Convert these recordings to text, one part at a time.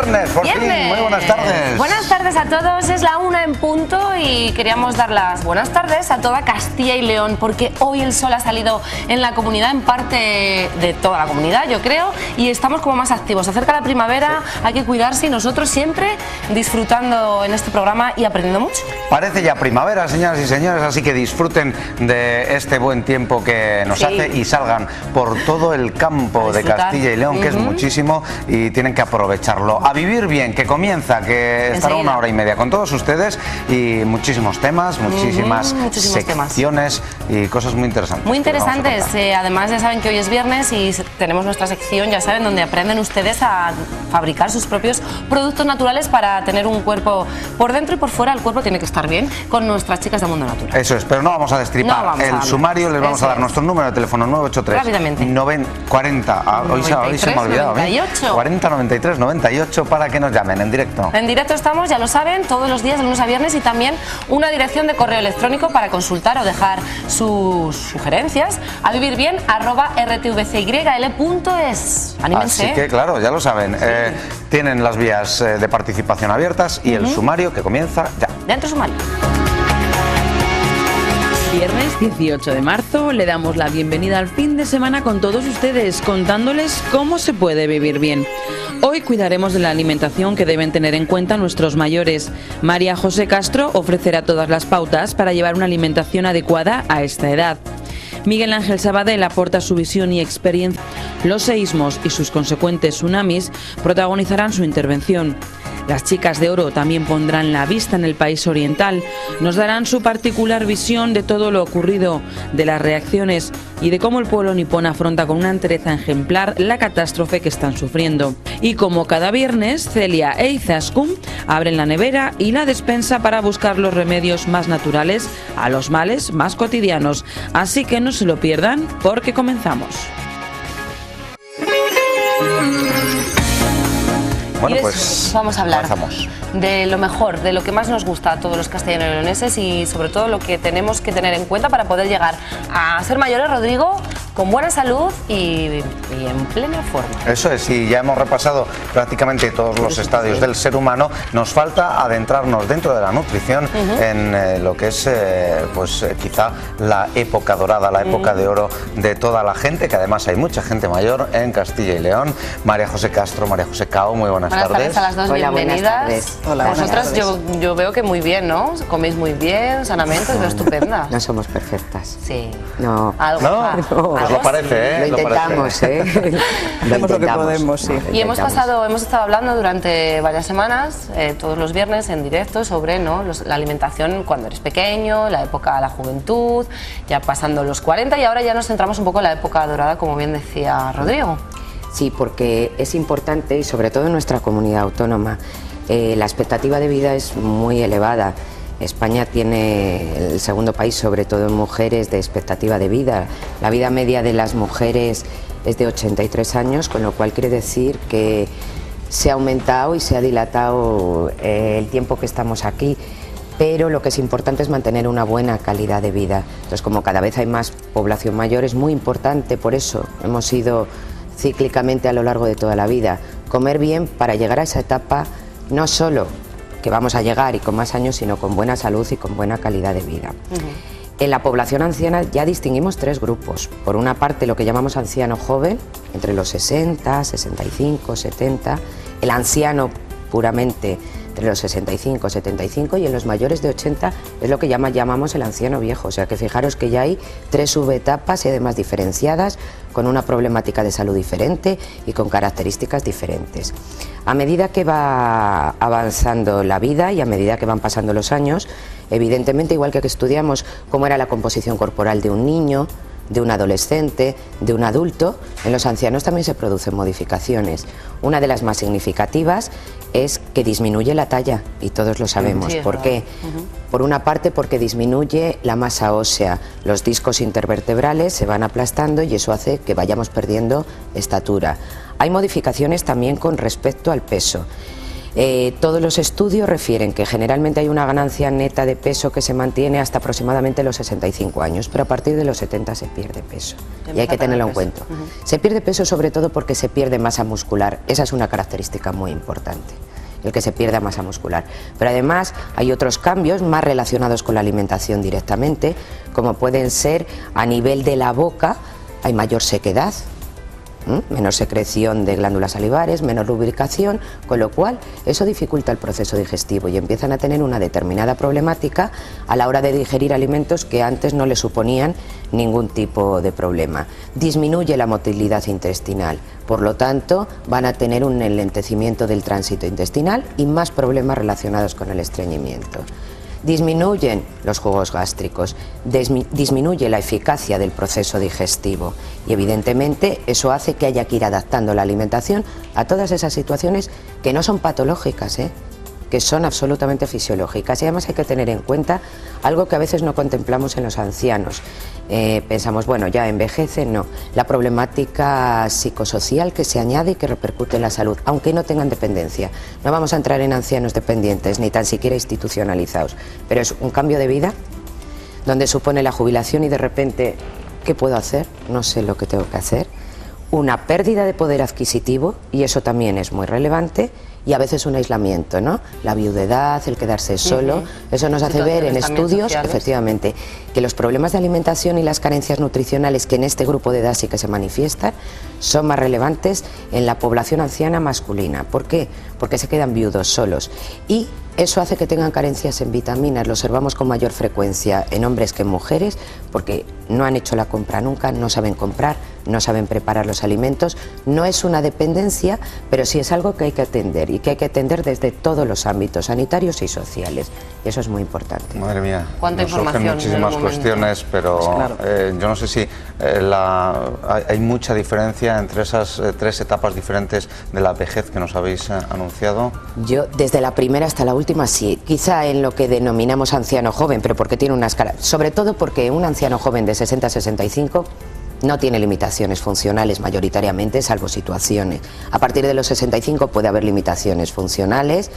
viernes, por fin. Muy buenas tardes. Buenas tardes a todos, es la 1 en punto y queríamos dar las buenas tardes a toda Castilla y León, porque hoy el sol ha salido en la comunidad, en parte de toda la comunidad, yo creo, y estamos como más activos. Se acerca la primavera, hay que cuidarse y nosotros siempre disfrutando en este programa y aprendiendo mucho. Parece ya primavera, señoras y señores, así que disfruten de este buen tiempo que nos hace y salgan por todo el campo de Castilla y León, que es muchísimo, y tienen que aprovecharlo. A vivir bien, que comienza, que estará una hora y media con todos ustedes y muchísimos temas, muchísimas secciones y cosas muy interesantes. Muy interesantes, además ya saben que hoy es viernes y tenemos nuestra sección, ya saben, donde aprenden ustedes a fabricar sus propios productos naturales para tener un cuerpo por dentro y por fuera. El cuerpo tiene que estar bien con nuestras chicas de Mundo Natural. Eso es, pero no vamos a destripar el sumario, les vamos a dar nuestro número de teléfono 983 40, hoy se me ha olvidado, 40 93 98 para que nos llamen en directo. En directo estamos, ya lo saben, todos los días de lunes a viernes, y también una dirección de correo electrónico para consultar o dejar sus sugerencias a vivirbien@rtvcyl.es. Anímense. Así que claro, ya lo saben, tienen las vías de participación abiertas y el sumario que comienza ya. Dentro sumario. Viernes 18 de marzo le damos la bienvenida al fin de semana con todos ustedes, contándoles cómo se puede vivir bien. Hoy cuidaremos de la alimentación que deben tener en cuenta nuestros mayores. María José Castro ofrecerá todas las pautas para llevar una alimentación adecuada a esta edad. Miguel Ángel Sabadell aporta su visión y experiencia. Los seísmos y sus consecuentes tsunamis protagonizarán su intervención. Las chicas de oro también pondrán la vista en el país oriental, nos darán su particular visión de todo lo ocurrido, de las reacciones y de cómo el pueblo nipón afronta con una entereza ejemplar la catástrofe que están sufriendo. Y como cada viernes, Celia e Izaskun abren la nevera y la despensa para buscar los remedios más naturales a los males más cotidianos. Así que no se lo pierdan, porque comenzamos. Bueno, pues vamos a hablar de lo mejor, de lo que más nos gusta a todos los castellano-leoneses y sobre todo lo que tenemos que tener en cuenta para poder llegar a ser mayores, Rodrigo, con buena salud y en plena forma. Eso es, y ya hemos repasado prácticamente todos los estadios del ser humano. Nos falta adentrarnos dentro de la nutrición en lo que es quizá la época dorada, la época de oro de toda la gente, que además hay mucha gente mayor en Castilla y León. María José Castro, María José Cao, muy buenas tardes. Buenas tardes a las dos, hola, bienvenidas. Hola, vosotras yo veo que muy bien, ¿no? Coméis muy bien, sanamente, os veo estupendas. No somos perfectas. Sí. No. Algo no, pues lo parece, Lo intentamos, Hacemos lo que podemos, sí. Y hemos estado hablando durante varias semanas, todos los viernes en directo, sobre la alimentación cuando eres pequeño, la época de la juventud, ya pasando los 40, y ahora ya nos centramos un poco en la época dorada, como bien decía Rodrigo. Sí, porque es importante, y sobre todo en nuestra comunidad autónoma, la expectativa de vida es muy elevada. España tiene el segundo país, sobre todo en mujeres, de expectativa de vida. La vida media de las mujeres es de 83 años, con lo cual quiere decir que se ha aumentado y se ha dilatado el tiempo que estamos aquí, pero lo que es importante es mantener una buena calidad de vida. Entonces, como cada vez hay más población mayor, es muy importante, por eso hemos ido cíclicamente a lo largo de toda la vida, comer bien para llegar a esa etapa, no solo que vamos a llegar y con más años, sino con buena salud y con buena calidad de vida. En la población anciana ya distinguimos tres grupos. Por una parte, lo que llamamos anciano joven, entre los 60, 65, 70, el anciano puramente entre los 65, 75, y en los mayores de 80 es lo que llamamos el anciano viejo. O sea que fijaros que ya hay tres subetapas y además diferenciadas, con una problemática de salud diferente y con características diferentes. A medida que va avanzando la vida y a medida que van pasando los años, evidentemente, igual que estudiamos cómo era la composición corporal de un niño, de un adolescente, de un adulto, en los ancianos también se producen modificaciones. Una de las más significativas es que disminuye la talla, y todos lo sabemos. Sí, ¿Por qué? Por una parte, porque disminuye la masa ósea, los discos intervertebrales se van aplastando y eso hace que vayamos perdiendo estatura. Hay modificaciones también con respecto al peso. Todos los estudios refieren que generalmente hay una ganancia neta de peso que se mantiene hasta aproximadamente los 65 años, pero a partir de los 70 se pierde peso y hay que tenerlo en cuenta. Se pierde peso sobre todo porque se pierde masa muscular, esa es una característica muy importante, el que se pierda masa muscular. Pero además hay otros cambios más relacionados con la alimentación directamente, como pueden ser a nivel de la boca, hay mayor sequedad, menor secreción de glándulas salivares, menor lubricación, con lo cual eso dificulta el proceso digestivo y empiezan a tener una determinada problemática a la hora de digerir alimentos que antes no les suponían ningún tipo de problema. Disminuye la motilidad intestinal, por lo tanto van a tener un enlentecimiento del tránsito intestinal y más problemas relacionados con el estreñimiento. Disminuyen los jugos gástricos, disminuye la eficacia del proceso digestivo y evidentemente eso hace que haya que ir adaptando la alimentación a todas esas situaciones que no son patológicas, que son absolutamente fisiológicas. Y además hay que tener en cuenta algo que a veces no contemplamos en los ancianos. Pensamos, bueno, ya envejecen, no. La problemática psicosocial que se añade y que repercute en la salud, aunque no tengan dependencia. No vamos a entrar en ancianos dependientes, ni tan siquiera institucionalizados, pero es un cambio de vida donde supone la jubilación y de repente, ¿qué puedo hacer? No sé lo que tengo que hacer. Una pérdida de poder adquisitivo, y eso también es muy relevante, y a veces un aislamiento, ¿no? La viudedad, el quedarse solo, eso nos hace ver en estudios, efectivamente, que los problemas de alimentación y las carencias nutricionales que en este grupo de edad sí que se manifiestan son más relevantes en la población anciana masculina. ¿Por qué? Porque se quedan viudos, solos, y eso hace que tengan carencias en vitaminas, lo observamos con mayor frecuencia en hombres que en mujeres, porque no han hecho la compra nunca, no saben comprar, no saben preparar los alimentos. No es una dependencia, pero sí es algo que hay que atender y que hay que atender desde todos los ámbitos sanitarios y sociales. Y eso es muy importante. Madre mía, cuánta nos surgen información muchísimas cuestiones, pero pues claro. Yo no sé si hay mucha diferencia entre esas tres etapas diferentes de la vejez que nos habéis anunciado. Yo, desde la primera hasta la última, sí. Quizá en lo que denominamos anciano joven, pero porque tiene una escala, sobre todo porque un anciano joven de 60 a 65 no tiene limitaciones funcionales mayoritariamente, salvo situaciones. A partir de los 65 puede haber limitaciones funcionales,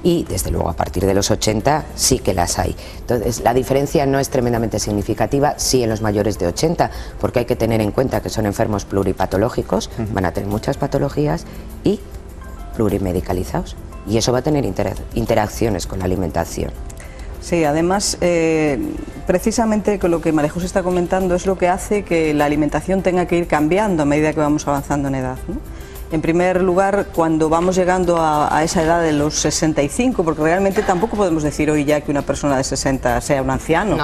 y desde luego a partir de los 80 sí que las hay. Entonces la diferencia no es tremendamente significativa, sí en los mayores de 80, porque hay que tener en cuenta que son enfermos pluripatológicos, van a tener muchas patologías y plurimedicalizados, y eso va a tener interacciones con la alimentación. Sí, además, precisamente con lo que María José está comentando es lo que hace que la alimentación tenga que ir cambiando a medida que vamos avanzando en edad, ¿no? En primer lugar, cuando vamos llegando a esa edad de los 65, porque realmente tampoco podemos decir hoy ya que una persona de 60 sea un anciano,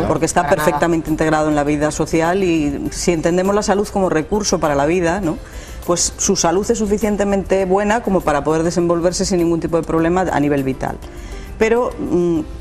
porque está perfectamente integrado en la vida social, y si entendemos la salud como recurso para la vida, ¿no?, pues su salud es suficientemente buena como para poder desenvolverse sin ningún tipo de problema a nivel vital. Pero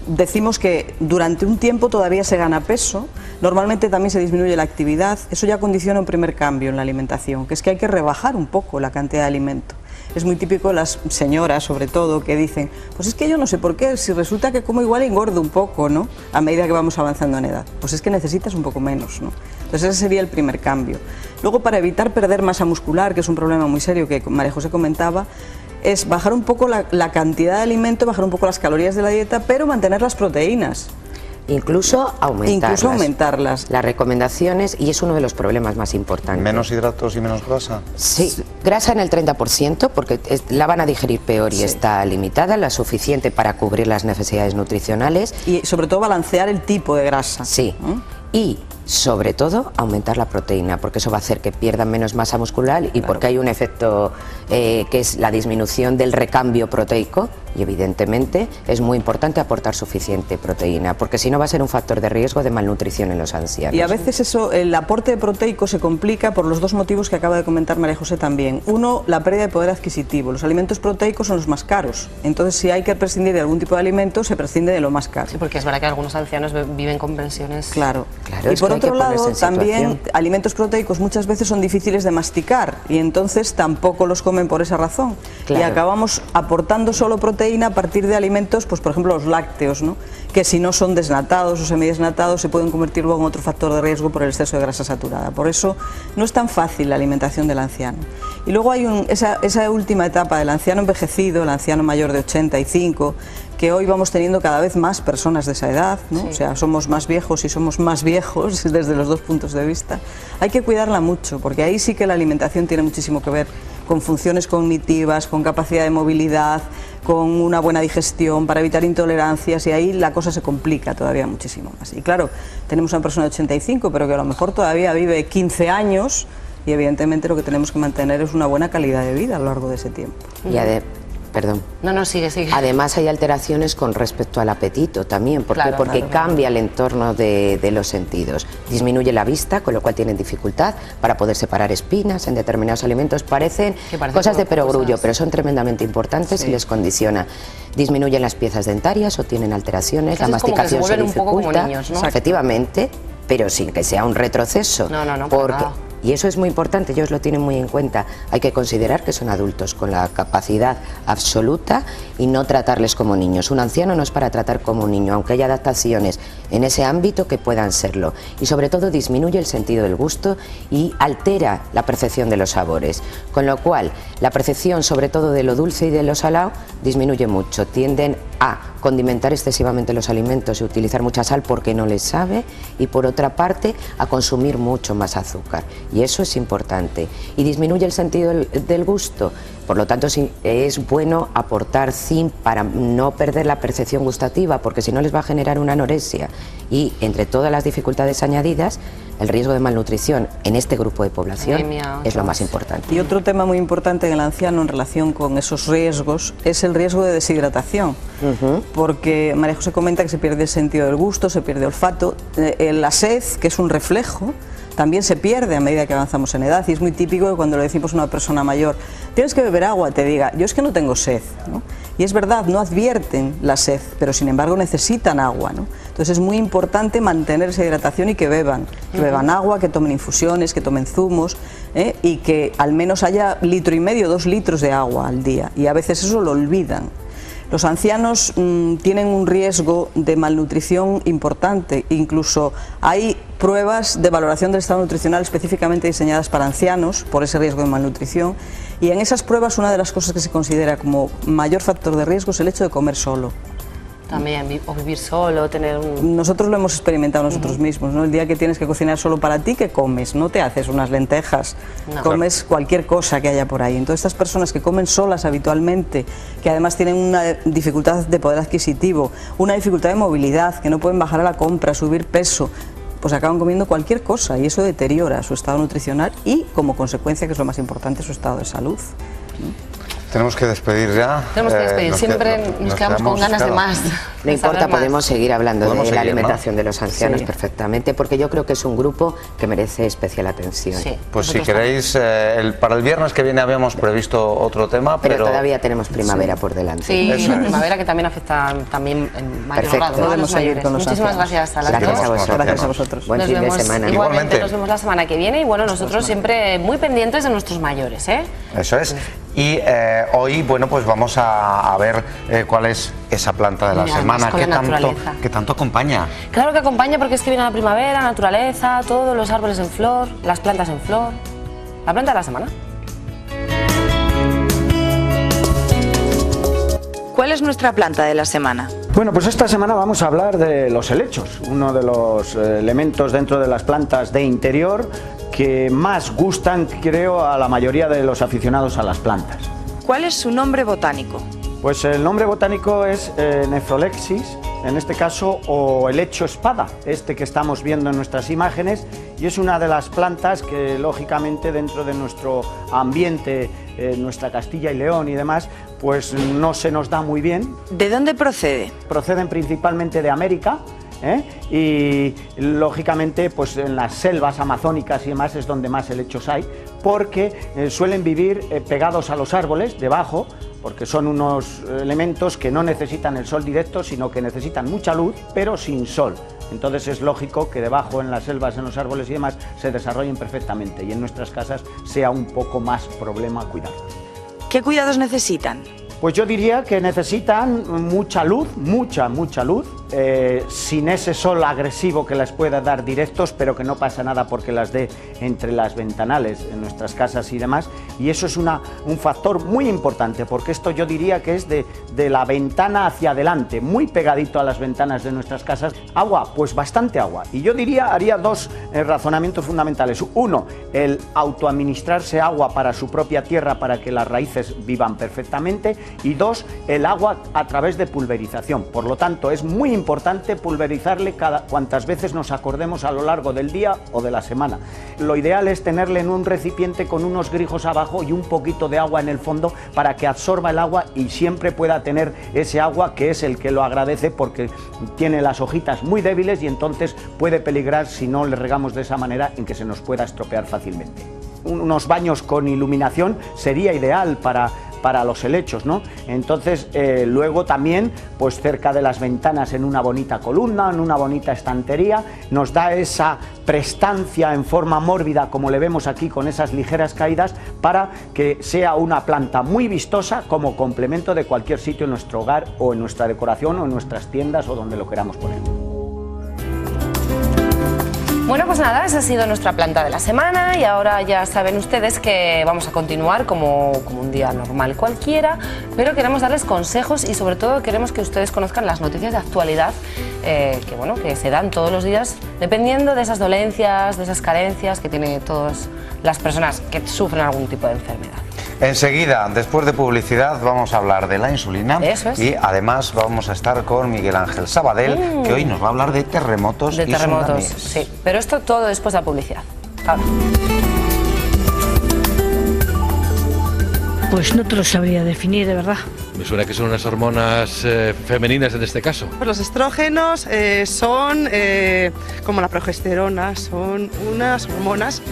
decimos que durante un tiempo todavía se gana peso, normalmente también se disminuye la actividad, eso ya condiciona un primer cambio en la alimentación, que es que hay que rebajar un poco la cantidad de alimento. Es muy típico de las señoras, sobre todo, que dicen, pues es que yo no sé por qué, si resulta que como igual engordo un poco, ¿no?, a medida que vamos avanzando en edad, pues es que necesitas un poco menos, ¿no? Entonces ese sería el primer cambio. Luego, para evitar perder masa muscular, que es un problema muy serio que María José comentaba, es bajar un poco la cantidad de alimento, bajar un poco las calorías de la dieta, pero mantener las proteínas. Incluso aumentarlas. Las recomendaciones, y es uno de los problemas más importantes. ¿Menos hidratos y menos grasa? Sí, grasa en el 30%, porque la van a digerir peor y está limitada, la suficiente para cubrir las necesidades nutricionales. Y sobre todo balancear el tipo de grasa. Sí, y sobre todo aumentar la proteína, porque eso va a hacer que pierdan menos masa muscular y porque hay un efecto que es la disminución del recambio proteico, y evidentemente es muy importante aportar suficiente proteína, porque si no va a ser un factor de riesgo de malnutrición en los ancianos. Y a veces eso, el aporte proteico se complica por los dos motivos que acaba de comentar María José también. Uno, la pérdida de poder adquisitivo. Los alimentos proteicos son los más caros, entonces si hay que prescindir de algún tipo de alimento, se prescinde de lo más caro. Sí, porque es verdad que algunos ancianos viven con pensiones. Claro. Y por por otro lado, también alimentos proteicos muchas veces son difíciles de masticar y entonces tampoco los comen por esa razón. Claro. Y acabamos aportando solo proteína a partir de alimentos, pues por ejemplo los lácteos, ¿no? Que si no son desnatados o semidesnatados se pueden convertir luego en otro factor de riesgo por el exceso de grasa saturada. Por eso no es tan fácil la alimentación del anciano. Y luego hay esa última etapa del anciano envejecido, el anciano mayor de 85, que hoy vamos teniendo cada vez más personas de esa edad, ¿no? Sí. O sea, somos más viejos y somos más viejos desde los dos puntos de vista. Hay que cuidarla mucho, porque ahí sí que la alimentación tiene muchísimo que ver con funciones cognitivas, con capacidad de movilidad, con una buena digestión, para evitar intolerancias, y ahí la cosa se complica todavía muchísimo más. Y claro, tenemos una persona de 85, pero que a lo mejor todavía vive 15 años, y evidentemente lo que tenemos que mantener es una buena calidad de vida a lo largo de ese tiempo. Perdón. No, sigue. Además hay alteraciones con respecto al apetito también, porque cambia el entorno de los sentidos. Disminuye la vista, con lo cual tienen dificultad para poder separar espinas en determinados alimentos. Parecen cosas de perogrullo, pero son tremendamente importantes y les condiciona. Disminuyen las piezas dentarias o tienen alteraciones, la masticación se dificulta. Un poco como niños, ¿no? Efectivamente, pero sin que sea un retroceso. No, porque y eso es muy importante, ellos lo tienen muy en cuenta. Hay que considerar que son adultos con la capacidad absoluta y no tratarles como niños. Un anciano no es para tratar como un niño, aunque haya adaptaciones en ese ámbito que puedan serlo. Y sobre todo disminuye el sentido del gusto y altera la percepción de los sabores. Con lo cual, la percepción sobre todo de lo dulce y de lo salado disminuye mucho. Tienden a condimentar excesivamente los alimentos y utilizar mucha sal porque no les sabe, y por otra parte a consumir mucho más azúcar, y eso es importante, y disminuye el sentido del gusto. Por lo tanto, es bueno aportar zinc para no perder la percepción gustativa, porque si no les va a generar una anorexia, y entre todas las dificultades añadidas, el riesgo de malnutrición en este grupo de población es lo más importante. Y otro tema muy importante en el anciano en relación con esos riesgos es el riesgo de deshidratación, porque María José comenta que se pierde el sentido del gusto, se pierde el olfato, la sed, que es un reflejo, también se pierde a medida que avanzamos en edad, y es muy típico que cuando le decimos a una persona mayor, tienes que beber agua, te diga, yo es que no tengo sed, ¿no? Y es verdad, no advierten la sed, pero sin embargo necesitan agua, ¿no? Entonces es muy importante mantener esa hidratación y que beban agua, que tomen infusiones, que tomen zumos, y que al menos haya 1,5 litros, 2 litros de agua al día, y a veces eso lo olvidan. Los ancianos tienen un riesgo de malnutrición importante, incluso hay pruebas de valoración del estado nutricional específicamente diseñadas para ancianos por ese riesgo de malnutrición, y en esas pruebas una de las cosas que se considera como mayor factor de riesgo es el hecho de comer solo. También, o vivir solo, tener un... Nosotros lo hemos experimentado nosotros mismos, ¿no? El día que tienes que cocinar solo para ti, ¿qué comes? No te haces unas lentejas, comes cualquier cosa que haya por ahí. Entonces estas personas que comen solas habitualmente, que además tienen una dificultad de poder adquisitivo, una dificultad de movilidad, que no pueden bajar a la compra, subir peso, pues acaban comiendo cualquier cosa, y eso deteriora su estado nutricional y, como consecuencia, que es lo más importante, su estado de salud, ¿no? Tenemos que despedir ya. Tenemos que despedir, siempre nos quedamos con ganas de más. No importa, podemos seguir hablando de la alimentación de los ancianos perfectamente, porque yo creo que es un grupo que merece especial atención. Sí, pues si queréis, para el viernes que viene habíamos previsto otro tema, pero todavía tenemos primavera por delante. Sí, la primavera que también afecta también en mayor grado, ¿no? Podemos seguir con los Muchísimas gracias a las dos. Gracias a vosotros. Buen fin de semana. Igualmente, nos vemos la semana que viene, y bueno, nosotros siempre muy pendientes de nuestros mayores, ¿eh? Eso es. Y hoy, bueno, pues vamos a ver cuál es esa planta de la semana, qué tanto acompaña. Claro que acompaña, porque es que viene la primavera, la naturaleza, todos los árboles en flor, las plantas en flor. La planta de la semana. ¿Cuál es nuestra planta de la semana? Bueno, pues esta semana vamos a hablar de los helechos, uno de los elementos dentro de las plantas de interior que más gustan, creo, a la mayoría de los aficionados a las plantas. ¿Cuál es su nombre botánico? Pues el nombre botánico es Nephrolexis, en este caso, o helecho espada, este que estamos viendo en nuestras imágenes, y es una de las plantas que, lógicamente, dentro de nuestro ambiente, nuestra Castilla y León y demás, pues no se nos da muy bien. ¿De dónde procede? Proceden principalmente de América, y lógicamente pues en las selvas amazónicas y demás es donde más helechos hay, porque suelen vivir pegados a los árboles debajo, porque son unos elementos que no necesitan el sol directo, sino que necesitan mucha luz, pero sin sol. Entonces es lógico que debajo, en las selvas, en los árboles y demás, se desarrollen perfectamente y en nuestras casas sea un poco más problema cuidarlos. ¿Qué cuidados necesitan? Pues yo diría que necesitan mucha luz, mucha luz, sin ese sol agresivo que las pueda dar directos, pero que no pasa nada porque las dé entre las ventanales en nuestras casas y demás. Y eso es un factor muy importante, porque esto yo diría que es de la ventana hacia adelante, muy pegadito a las ventanas de nuestras casas. Agua, pues bastante agua. Y yo diría, haría dos razonamientos fundamentales. Uno, el autoadministrarse agua para su propia tierra para que las raíces vivan perfectamente. Y dos, el agua a través de pulverización. Por lo tanto, es muy importante pulverizarle cuantas veces nos acordemos a lo largo del día o de la semana. Lo ideal es tenerle en un recipiente con unos grijos abajo y un poquito de agua en el fondo para que absorba el agua y siempre pueda tener ese agua, que es el que lo agradece, porque tiene las hojitas muy débiles y entonces puede peligrar, si no le regamos de esa manera, en que se nos pueda estropear fácilmente. Unos baños con iluminación sería ideal para los helechos, ¿no? Entonces, luego también, pues cerca de las ventanas, en una bonita columna, en una bonita estantería, nos da esa prestancia en forma mórbida, como le vemos aquí, con esas ligeras caídas, para que sea una planta muy vistosa como complemento de cualquier sitio en nuestro hogar o en nuestra decoración o en nuestras tiendas o donde lo queramos poner. Bueno, pues nada, esa ha sido nuestra planta de la semana y ahora ya saben ustedes que vamos a continuar como un día normal cualquiera, pero queremos darles consejos y sobre todo queremos que ustedes conozcan las noticias de actualidad que se dan todos los días dependiendo de esas dolencias, de esas carencias que tienen todas las personas que sufren algún tipo de enfermedad. Enseguida, después de publicidad, vamos a hablar de la insulina. Eso es. Y además vamos a estar con Miguel Ángel Sabadell, que hoy nos va a hablar de terremotos y tsunamis. Sí, pero esto todo después de la publicidad. Ahora. Pues no te lo sabría definir, de verdad. Me suena que son unas hormonas femeninas en este caso. Pues los estrógenos son como la progesterona, son unas hormonas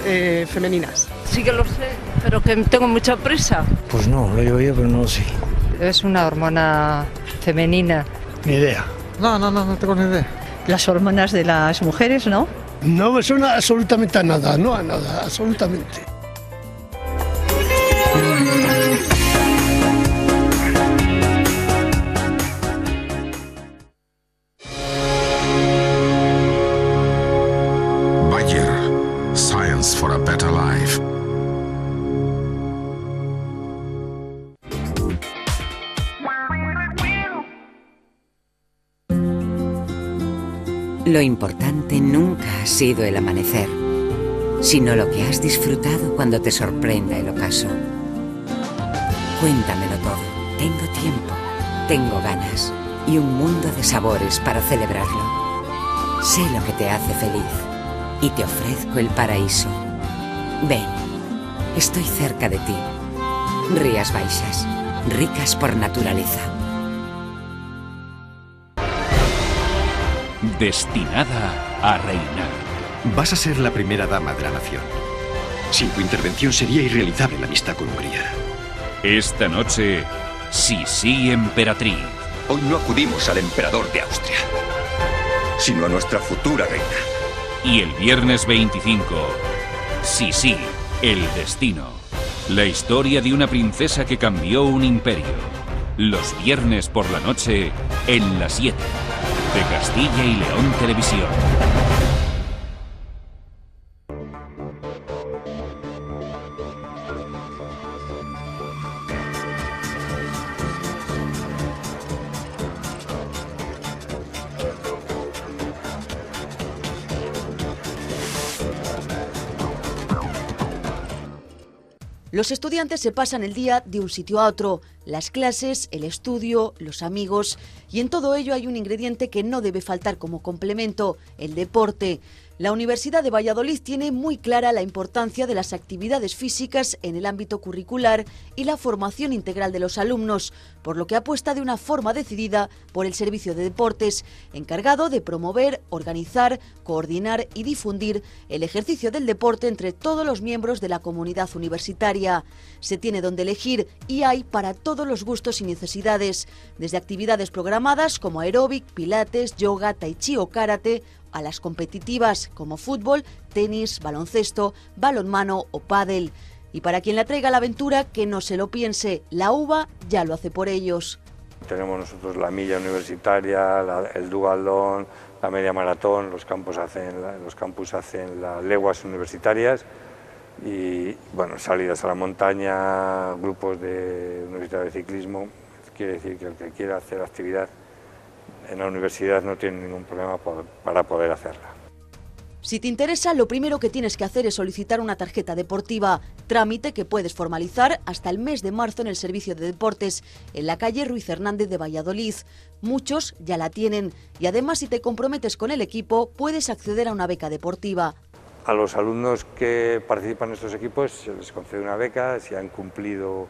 femeninas. Sí que lo sé, pero que tengo mucha prisa. Pues no, lo he oído, pero no lo sé. Es una hormona femenina. Ni idea. No tengo ni idea. Las hormonas de las mujeres, ¿no? No me suena absolutamente a nada, no a nada, absolutamente. Bayer, Science for a Better Life. Lo importante nunca ha sido el amanecer, sino lo que has disfrutado cuando te sorprenda el ocaso. Cuéntamelo todo. Tengo tiempo, tengo ganas y un mundo de sabores para celebrarlo. Sé lo que te hace feliz y te ofrezco el paraíso. Ven, estoy cerca de ti. Rías Baixas, ricas por naturaleza. Destinada a reinar. Vas a ser la primera dama de la nación. Sin tu intervención sería irrealizable la amistad con Hungría. Esta noche, Sisi emperatriz. Hoy no acudimos al emperador de Austria, sino a nuestra futura reina. Y el viernes 25, Sisi, el destino. La historia de una princesa que cambió un imperio. Los viernes por la noche, en las 7. De Castilla y León Televisión. Los estudiantes se pasan el día de un sitio a otro, las clases, el estudio, los amigos, y en todo ello hay un ingrediente que no debe faltar como complemento, el deporte. La Universidad de Valladolid tiene muy clara la importancia de las actividades físicas en el ámbito curricular y la formación integral de los alumnos, por lo que apuesta de una forma decidida por el Servicio de Deportes, encargado de promover, organizar, coordinar y difundir el ejercicio del deporte entre todos los miembros de la comunidad universitaria. Se tiene donde elegir y hay para todos los gustos y necesidades, desde actividades programadas como aeróbic, pilates, yoga, tai chi o karate, a las competitivas como fútbol, tenis, baloncesto, balonmano o pádel. Y para quien la traiga la aventura, que no se lo piense, la UBA ya lo hace por ellos. Tenemos nosotros la milla universitaria, el duatlón, la media maratón, los campus hacen las leguas universitarias y bueno, salidas a la montaña, grupos de universidad de ciclismo. Quiere decir que el que quiera hacer actividad en la universidad no tiene ningún problema para poder hacerla. Si te interesa, lo primero que tienes que hacer es solicitar una tarjeta deportiva, trámite que puedes formalizar hasta el mes de marzo en el Servicio de Deportes, en la calle Ruiz Hernández de Valladolid. Muchos ya la tienen y además si te comprometes con el equipo puedes acceder a una beca deportiva. A los alumnos que participan en estos equipos se les concede una beca si han cumplido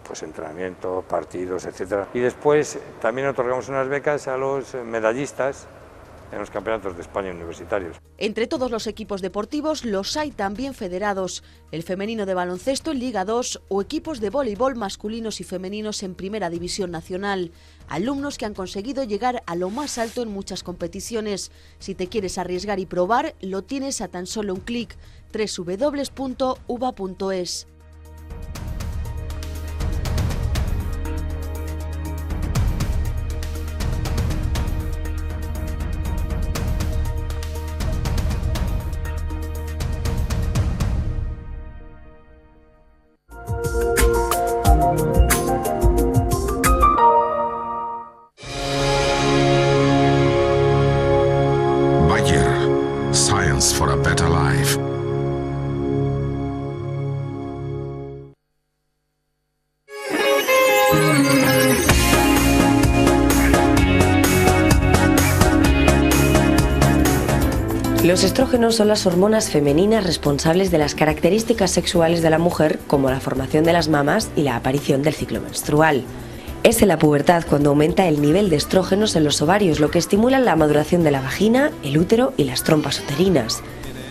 pues entrenamientos, partidos, etc. Y después también otorgamos unas becas a los medallistas en los campeonatos de España universitarios. Entre todos los equipos deportivos los hay también federados, el femenino de baloncesto en Liga 2 o equipos de voleibol masculinos y femeninos en Primera División Nacional. Alumnos que han conseguido llegar a lo más alto en muchas competiciones. Si te quieres arriesgar y probar, lo tienes a tan solo un clic, www.uba.es. Science for a better life. Los estrógenos son las hormonas femeninas responsables de las características sexuales de la mujer, como la formación de las mamas y la aparición del ciclo menstrual. Es en la pubertad cuando aumenta el nivel de estrógenos en los ovarios, lo que estimula la maduración de la vagina, el útero y las trompas uterinas.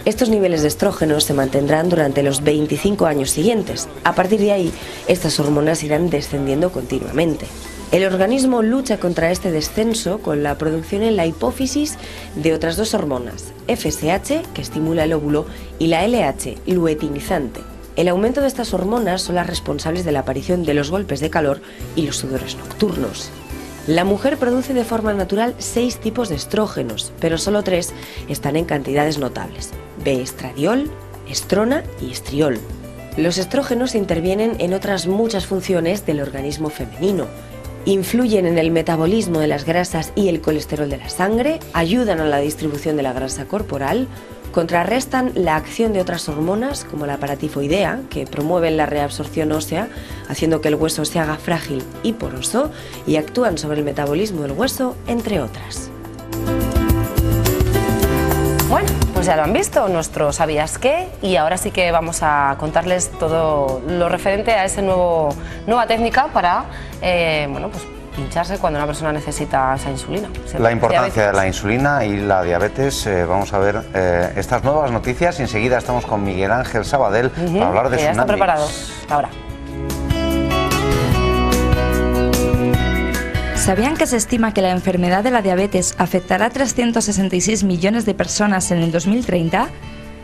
Estos niveles de estrógenos se mantendrán durante los 25 años siguientes. A partir de ahí, estas hormonas irán descendiendo continuamente. El organismo lucha contra este descenso con la producción en la hipófisis de otras dos hormonas, FSH, que estimula el óvulo, y la LH, luteinizante. El aumento de estas hormonas son las responsables de la aparición de los golpes de calor y los sudores nocturnos. La mujer produce de forma natural 6 tipos de estrógenos, pero solo 3 están en cantidades notables: B-estradiol, estrona y estriol. Los estrógenos intervienen en otras muchas funciones del organismo femenino. Influyen en el metabolismo de las grasas y el colesterol de la sangre, ayudan a la distribución de la grasa corporal, contrarrestan la acción de otras hormonas como la paratifoidea, que promueven la reabsorción ósea, haciendo que el hueso se haga frágil y poroso, y actúan sobre el metabolismo del hueso, entre otras. Bueno, pues ya lo han visto, nuestro ¿Sabías qué? Y ahora sí que vamos a contarles todo lo referente a esa nueva técnica para, bueno, pues pincharse cuando una persona necesita esa insulina. La importancia de la insulina y la diabetes. Vamos a ver estas nuevas noticias. Enseguida estamos con Miguel Ángel Sabadell para hablar de ya está tsunamis. preparado. Ahora. ¿Sabían que se estima que la enfermedad de la diabetes afectará a 366 millones de personas en el 2030?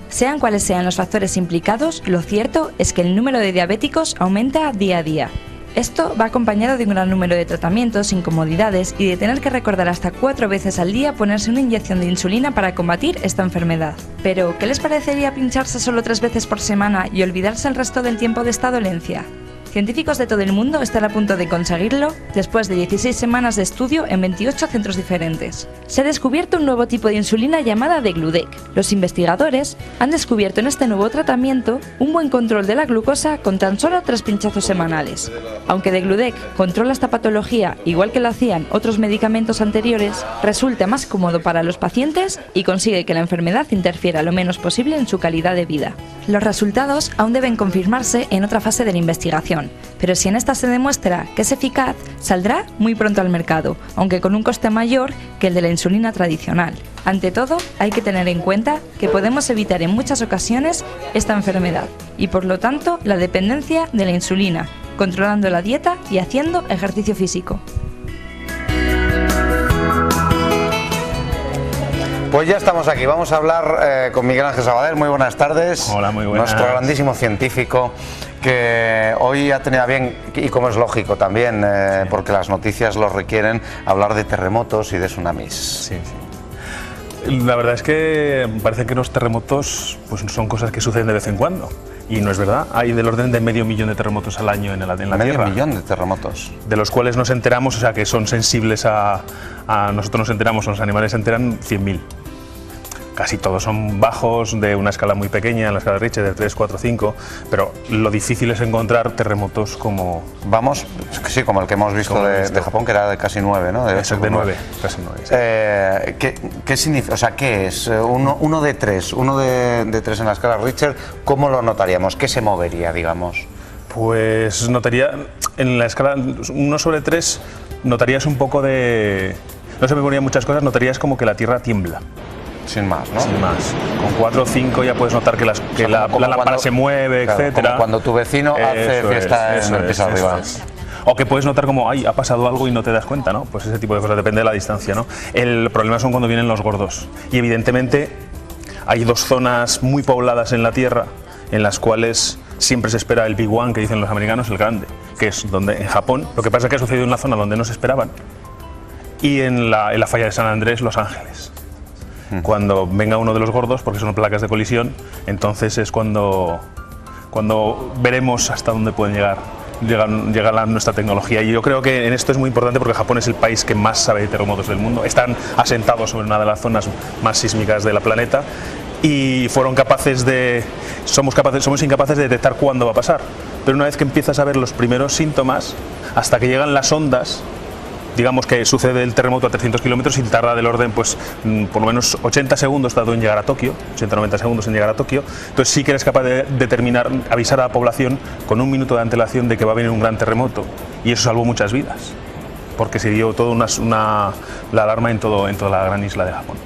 Sean cuales sean los factores implicados, lo cierto es que el número de diabéticos aumenta día a día. Esto va acompañado de un gran número de tratamientos, incomodidades y de tener que recordar hasta 4 veces al día ponerse una inyección de insulina para combatir esta enfermedad. Pero, ¿qué les parecería pincharse solo 3 veces por semana y olvidarse el resto del tiempo de esta dolencia? Científicos de todo el mundo están a punto de conseguirlo después de 16 semanas de estudio en 28 centros diferentes. Se ha descubierto un nuevo tipo de insulina llamada degludec. Los investigadores han descubierto en este nuevo tratamiento un buen control de la glucosa con tan solo 3 pinchazos semanales. Aunque degludec controla esta patología igual que lo hacían otros medicamentos anteriores, resulta más cómodo para los pacientes y consigue que la enfermedad interfiera lo menos posible en su calidad de vida. Los resultados aún deben confirmarse en otra fase de la investigación. Pero si en esta se demuestra que es eficaz, saldrá muy pronto al mercado, aunque con un coste mayor que el de la insulina tradicional. Ante todo, hay que tener en cuenta que podemos evitar en muchas ocasiones esta enfermedad y por lo tanto la dependencia de la insulina, controlando la dieta y haciendo ejercicio físico. Pues ya estamos aquí, vamos a hablar con Miguel Ángel Sabadell. Muy buenas tardes. Hola, muy buenas. Nuestro grandísimo científico que hoy ha tenido a bien, y como es lógico también, porque las noticias lo requieren, hablar de terremotos y de tsunamis. Sí, sí. La verdad es que parece que los terremotos pues, son cosas que suceden de vez en cuando. Y no es verdad, hay del orden de 500.000 de terremotos al año en la Tierra. 500.000 de terremotos. De los cuales nos enteramos, o sea, que son sensibles a nosotros nos enteramos, los animales se enteran 100.000. Casi todos son bajos, de una escala muy pequeña, en la escala de Richter, de 3, 4, 5, pero lo difícil es encontrar terremotos como... Vamos, sí, como el que hemos visto de Japón, que era de casi 9, ¿no? Eso es de 9, casi 9. Sí. ¿Qué significa? O sea, ¿qué es? Uno de 3 en la escala Richter, ¿cómo lo notaríamos? ¿Qué se movería, digamos? Pues notaría, en la escala 1 sobre 3, notarías un poco de... No se me ponían muchas cosas, notarías como que la Tierra tiembla. Sin más, ¿no? Sin más. Con 4 o 5 ya puedes notar que la lámpara se mueve, claro, etcétera. Como cuando tu vecino hace fiesta en el piso arriba. O que puedes notar como, ay, ha pasado algo y no te das cuenta, ¿no? Pues ese tipo de cosas, depende de la distancia, ¿no? El problema son cuando vienen los gordos. Y evidentemente hay 2 zonas muy pobladas en la Tierra en las cuales siempre se espera el Big One, que dicen los americanos, el grande, que es donde en Japón. Lo que pasa es que ha sucedido en una zona donde no se esperaban. Y en la falla de San Andrés, Los Ángeles. Cuando venga uno de los gordos, porque son placas de colisión, entonces es cuando veremos hasta dónde pueden llegar nuestra tecnología. Y yo creo que en esto es muy importante porque Japón es el país que más sabe de terremotos del mundo. Están asentados sobre una de las zonas más sísmicas del planeta y somos incapaces de detectar cuándo va a pasar. Pero una vez que empiezas a ver los primeros síntomas, hasta que llegan las ondas, digamos que sucede el terremoto a 300 kilómetros y tarda del orden, pues, por lo menos 80 segundos tardó en llegar a Tokio, 80-90 segundos en llegar a Tokio. Entonces sí que eres capaz de determinar, avisar a la población con 1 minuto de antelación de que va a venir un gran terremoto. Y eso salvó muchas vidas, porque se dio toda la alarma en toda la gran isla de Japón.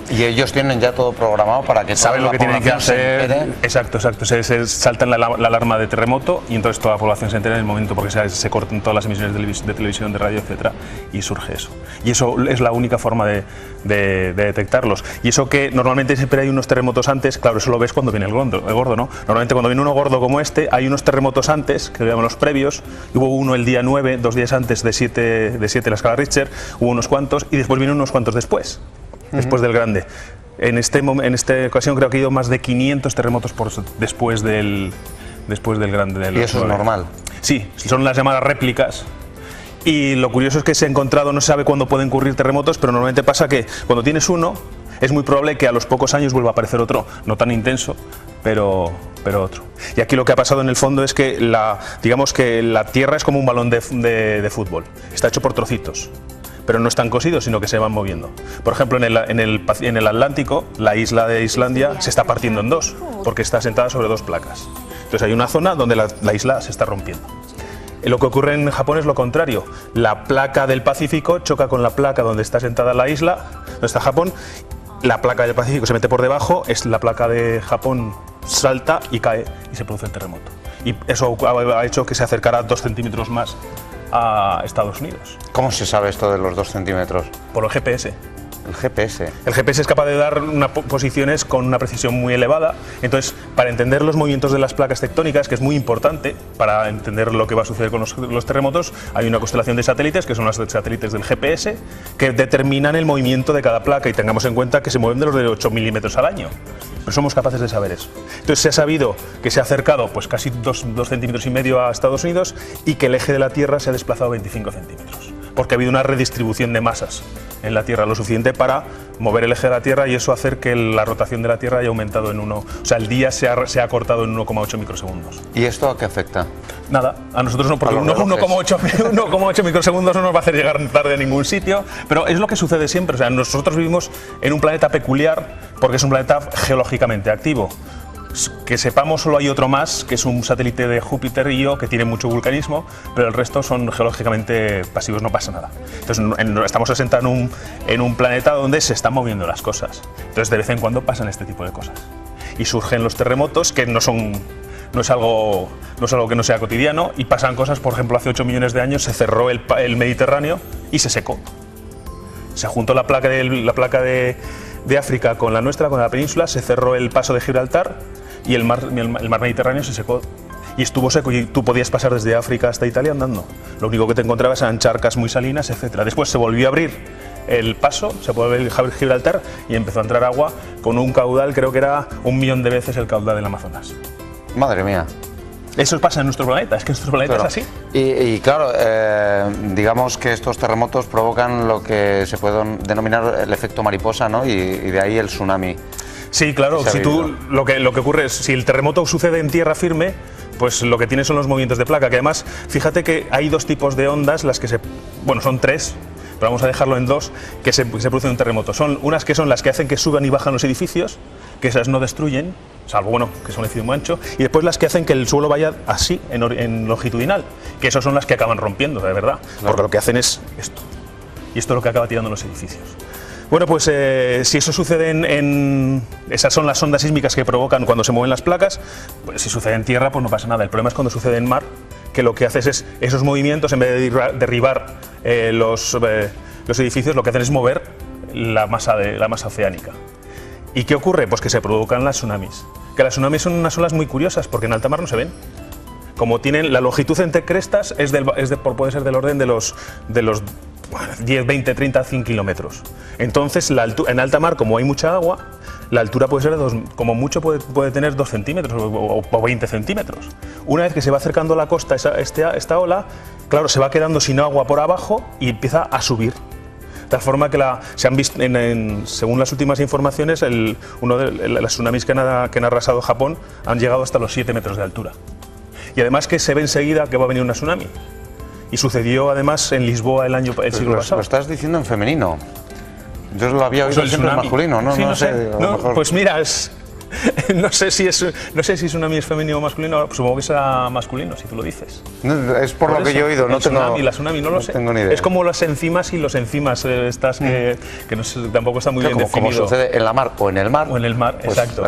Y ellos tienen ya todo programado para que saben lo que tienen que hacer. Exacto. Se saltan la alarma de terremoto y entonces toda la población se entera en el momento, porque se cortan todas las emisiones de televisión, de radio, etcétera, y surge eso. Y eso es la única forma de detectarlos. Y eso que normalmente siempre hay unos terremotos antes, claro, eso lo ves cuando viene el gordo, ¿no? Normalmente cuando viene uno gordo como este, hay unos terremotos antes, que llaman los previos. Hubo uno el día 9, 2 días antes de 7 la escala Richter, hubo unos cuantos, y después vienen unos cuantos después del grande. En esta ocasión creo que ha ido más de 500 terremotos después del grande. ¿Y eso es normal? Sí, son las llamadas réplicas. Y lo curioso es que se ha encontrado, no se sabe cuándo pueden ocurrir terremotos, pero normalmente pasa que cuando tienes uno, es muy probable que a los pocos años vuelva a aparecer otro, no tan intenso, pero otro. Y aquí lo que ha pasado en el fondo es que digamos que la Tierra es como un balón de fútbol, está hecho por trocitos, pero no están cosidos, sino que se van moviendo. Por ejemplo, en el Atlántico, la isla de Islandia se está partiendo en 2, porque está asentada sobre 2 placas. Entonces hay una zona donde la isla se está rompiendo. Lo que ocurre en Japón es lo contrario. La placa del Pacífico choca con la placa donde está asentada la isla, donde está Japón. La placa del Pacífico se mete por debajo, la placa de Japón salta y cae y se produce el terremoto. Y eso ha hecho que se acercara 2 centímetros más a Estados Unidos. ¿Cómo se sabe esto de los 2 centímetros? Por el GPS. El GPS. El GPS es capaz de dar posiciones con una precisión muy elevada. Entonces, para entender los movimientos de las placas tectónicas, que es muy importante para entender lo que va a suceder con los terremotos, hay una constelación de satélites, que son los satélites del GPS, que determinan el movimiento de cada placa, y tengamos en cuenta que se mueven de los de 8 milímetros al año. Pero somos capaces de saber eso. Entonces se ha sabido que se ha acercado pues casi 2,5 centímetros a Estados Unidos, y que el eje de la Tierra se ha desplazado 25 centímetros. Porque ha habido una redistribución de masas en la Tierra, lo suficiente para mover el eje de la Tierra, y eso hacer que la rotación de la Tierra haya aumentado en o sea, el día se ha cortado en 1,8 microsegundos. ¿Y esto a qué afecta? Nada, a nosotros no, porque 1,8 microsegundos no nos va a hacer llegar tarde a ningún sitio, pero es lo que sucede siempre. O sea, nosotros vivimos en un planeta peculiar porque es un planeta geológicamente activo. Que sepamos, solo hay otro más, que es un satélite de Júpiter y Io, que tiene mucho vulcanismo, pero el resto son geológicamente pasivos, no pasa nada. Entonces estamos asentados en un planeta donde se están moviendo las cosas. Entonces de vez en cuando pasan este tipo de cosas. Y surgen los terremotos, que no es algo que no sea cotidiano, y pasan cosas. Por ejemplo, hace 8 millones de años se cerró el Mediterráneo y se secó. Se juntó la placa de de África con la nuestra, con la península, se cerró el paso de Gibraltar y el mar Mediterráneo se secó. Y estuvo seco y tú podías pasar desde África hasta Italia andando. Lo único que te encontrabas eran charcas muy salinas, etc. Después se volvió a abrir el paso, se volvió a abrir Gibraltar y empezó a entrar agua con un caudal, creo que era 1 millón de veces el caudal del Amazonas. Madre mía. Eso pasa en nuestro planeta, es que nuestro planeta Claro. es así. Y claro, digamos que estos terremotos provocan lo que se puede denominar el efecto mariposa, ¿no? Y de ahí el tsunami. Sí, claro, si tú, lo que ocurre es, si el terremoto sucede en tierra firme, pues lo que tienes son los movimientos de placa, que además, fíjate que hay 2 tipos de ondas, las que bueno, son 3, pero vamos a dejarlo en 2, que se producen en un terremoto. Son unas que son las que hacen que suban y bajan los edificios, que esas no destruyen, salvo, bueno, que son un edificio muy ancho, y después las que hacen que el suelo vaya así, en longitudinal, que esas son las que acaban rompiendo, de verdad, porque lo que hacen es esto, y esto es lo que acaba tirando los edificios. Bueno, pues si eso sucede esas son las ondas sísmicas que provocan cuando se mueven las placas, pues si sucede en tierra pues no pasa nada. El problema es cuando sucede en mar, que lo que haces es esos movimientos, en vez de derribar los edificios, lo que hacen es mover la masa oceánica. ¿Y qué ocurre? Pues que se provocan las tsunamis. Que las tsunamis son unas olas muy curiosas porque en alta mar no se ven. Como tienen la longitud entre crestas puede ser del orden de los 10, 20, 30, 100 kilómetros. Entonces, en alta mar, como hay mucha agua, la altura puede ser, como mucho, puede tener 2 centímetros o 20 centímetros. Una vez que se va acercando a la costa esta ola, claro, se va quedando sin agua por abajo y empieza a subir. De tal forma que se han visto, según las últimas informaciones, las tsunamis que han arrasado Japón han llegado hasta los 7 metros de altura. Y además que se ve enseguida que va a venir una tsunami. Y sucedió además en Lisboa el siglo pasado. Lo estás diciendo en femenino. Yo lo había oído siempre en masculino, ¿no? Sí, no sé. Pues mira, no sé si tsunami es femenino o masculino, supongo que será masculino, si tú lo dices. No, es por lo que yo he oído, la tsunami no lo sé. Tengo ni idea. Es como las enzimas y los enzimas estas que no sé, tampoco está muy bien definido. Como sucede en la mar o en el mar. O en el mar, pues. Exacto.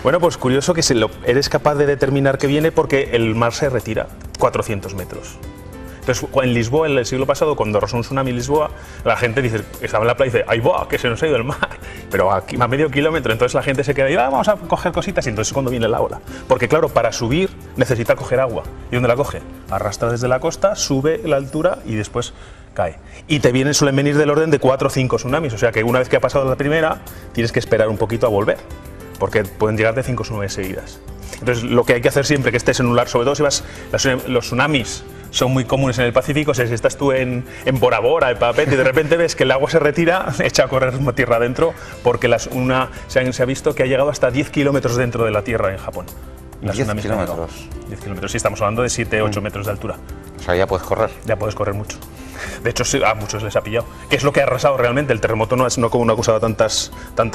Bueno, pues curioso que eres capaz de determinar que viene porque el mar se retira 400 metros. Entonces, en Lisboa, en el siglo pasado, cuando arrasó un tsunami en Lisboa, la gente estaba en la playa y dice, ¡ay, boh, que se nos ha ido el mar! Pero aquí, a medio kilómetro, entonces la gente se queda y vamos a coger cositas, y entonces es cuando viene la ola. Porque claro, para subir necesita coger agua. ¿Y dónde la coge? Arrastra desde la costa, sube la altura y después cae. Y suelen venir del orden de 4 o 5 tsunamis, o sea que una vez que ha pasado la primera, tienes que esperar un poquito a volver, porque pueden llegar de 5 tsunamis seguidas. Entonces, lo que hay que hacer siempre que estés en un lugar, sobre todo si los tsunamis son muy comunes en el Pacífico, o sea, si estás tú en Bora Bora, en Papete, y de repente ves que el agua se retira, echa a correr tierra adentro, porque se ha visto que ha llegado hasta 10 kilómetros dentro de la tierra en Japón. 10 kilómetros. 10 kilómetros, sí, estamos hablando de 7, 8 metros de altura. O sea, ya puedes correr. Ya puedes correr mucho. De hecho, a muchos les ha pillado. ¿Qué es lo que ha arrasado realmente? El terremoto no ha causado tantas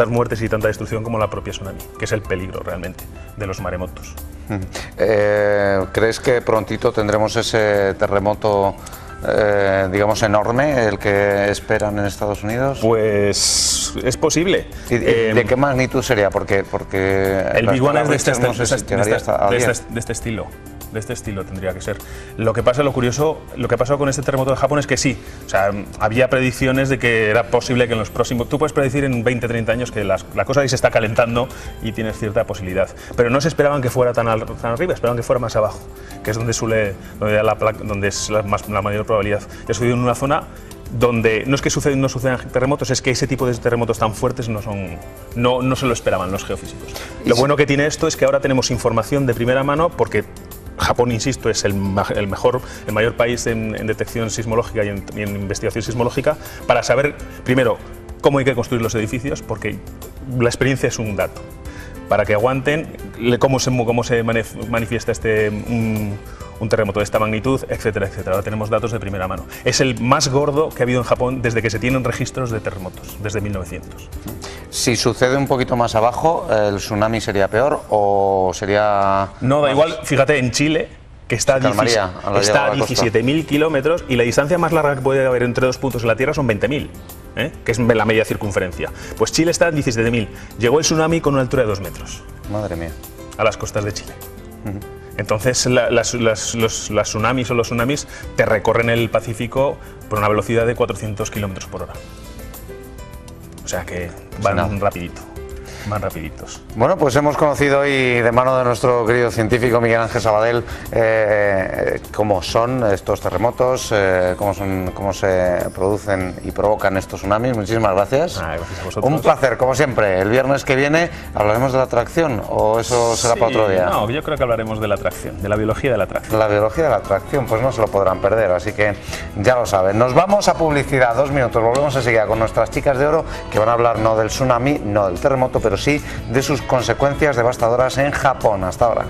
muertes y tanta destrucción como la propia tsunami, que es el peligro realmente de los maremotos. ¿Crees que prontito tendremos ese terremoto, digamos, enorme, el que esperan en Estados Unidos? Pues es posible. ¿Y de qué magnitud sería? Porque el Big One es de este estilo tendría que ser. Lo que pasa, lo curioso, lo que ha pasado con este terremoto de Japón es que sí, o sea, había predicciones de que era posible que en los próximos, tú puedes predecir en 20, 30 años que la cosa ahí se está calentando y tienes cierta posibilidad, pero no se esperaban que fuera tan arriba, esperaban que fuera más abajo, que es donde es la mayor probabilidad. He sucedido en una zona donde no es que no sucedan terremotos, es que ese tipo de terremotos tan fuertes no se lo esperaban los geofísicos. Lo bueno que tiene esto es que ahora tenemos información de primera mano, porque Japón, insisto, es el mayor país en detección sismológica y en investigación sismológica, para saber, primero, cómo hay que construir los edificios, porque la experiencia es un dato, para que aguanten, cómo se manifiesta un terremoto de esta magnitud, etcétera, etcétera. Ahora tenemos datos de primera mano. Es el más gordo que ha habido en Japón desde que se tienen registros de terremotos, desde 1900. Si sucede un poquito más abajo, ¿el tsunami sería peor o sería...? No, da igual. Fíjate, en Chile, que está a 17.000 kilómetros, y la distancia más larga que puede haber entre dos puntos en la Tierra son 20.000, que es la media circunferencia. Pues Chile está a 17.000. Llegó el tsunami con una altura de 2 metros. Madre mía. A las costas de Chile. Entonces, las tsunamis o los tsunamis te recorren el Pacífico por una velocidad de 400 kilómetros por hora. O O sea que van rapidito. Más rapiditos. Bueno, pues hemos conocido hoy de mano de nuestro querido científico Miguel Ángel Sabadell cómo son estos terremotos, cómo se producen y provocan estos tsunamis. Muchísimas gracias. Gracias a vosotros. Un placer, como siempre. El viernes que viene hablaremos de la atracción, o eso será para otro día. No, yo creo que hablaremos de la atracción, de la biología de la atracción. La biología de la atracción, pues no se lo podrán perder, así que ya lo saben. Nos vamos a publicidad, 2 minutos, volvemos enseguida con nuestras chicas de oro que van a hablar no del tsunami, no del terremoto, pero sí de sus consecuencias devastadoras en Japón. Hasta ahora.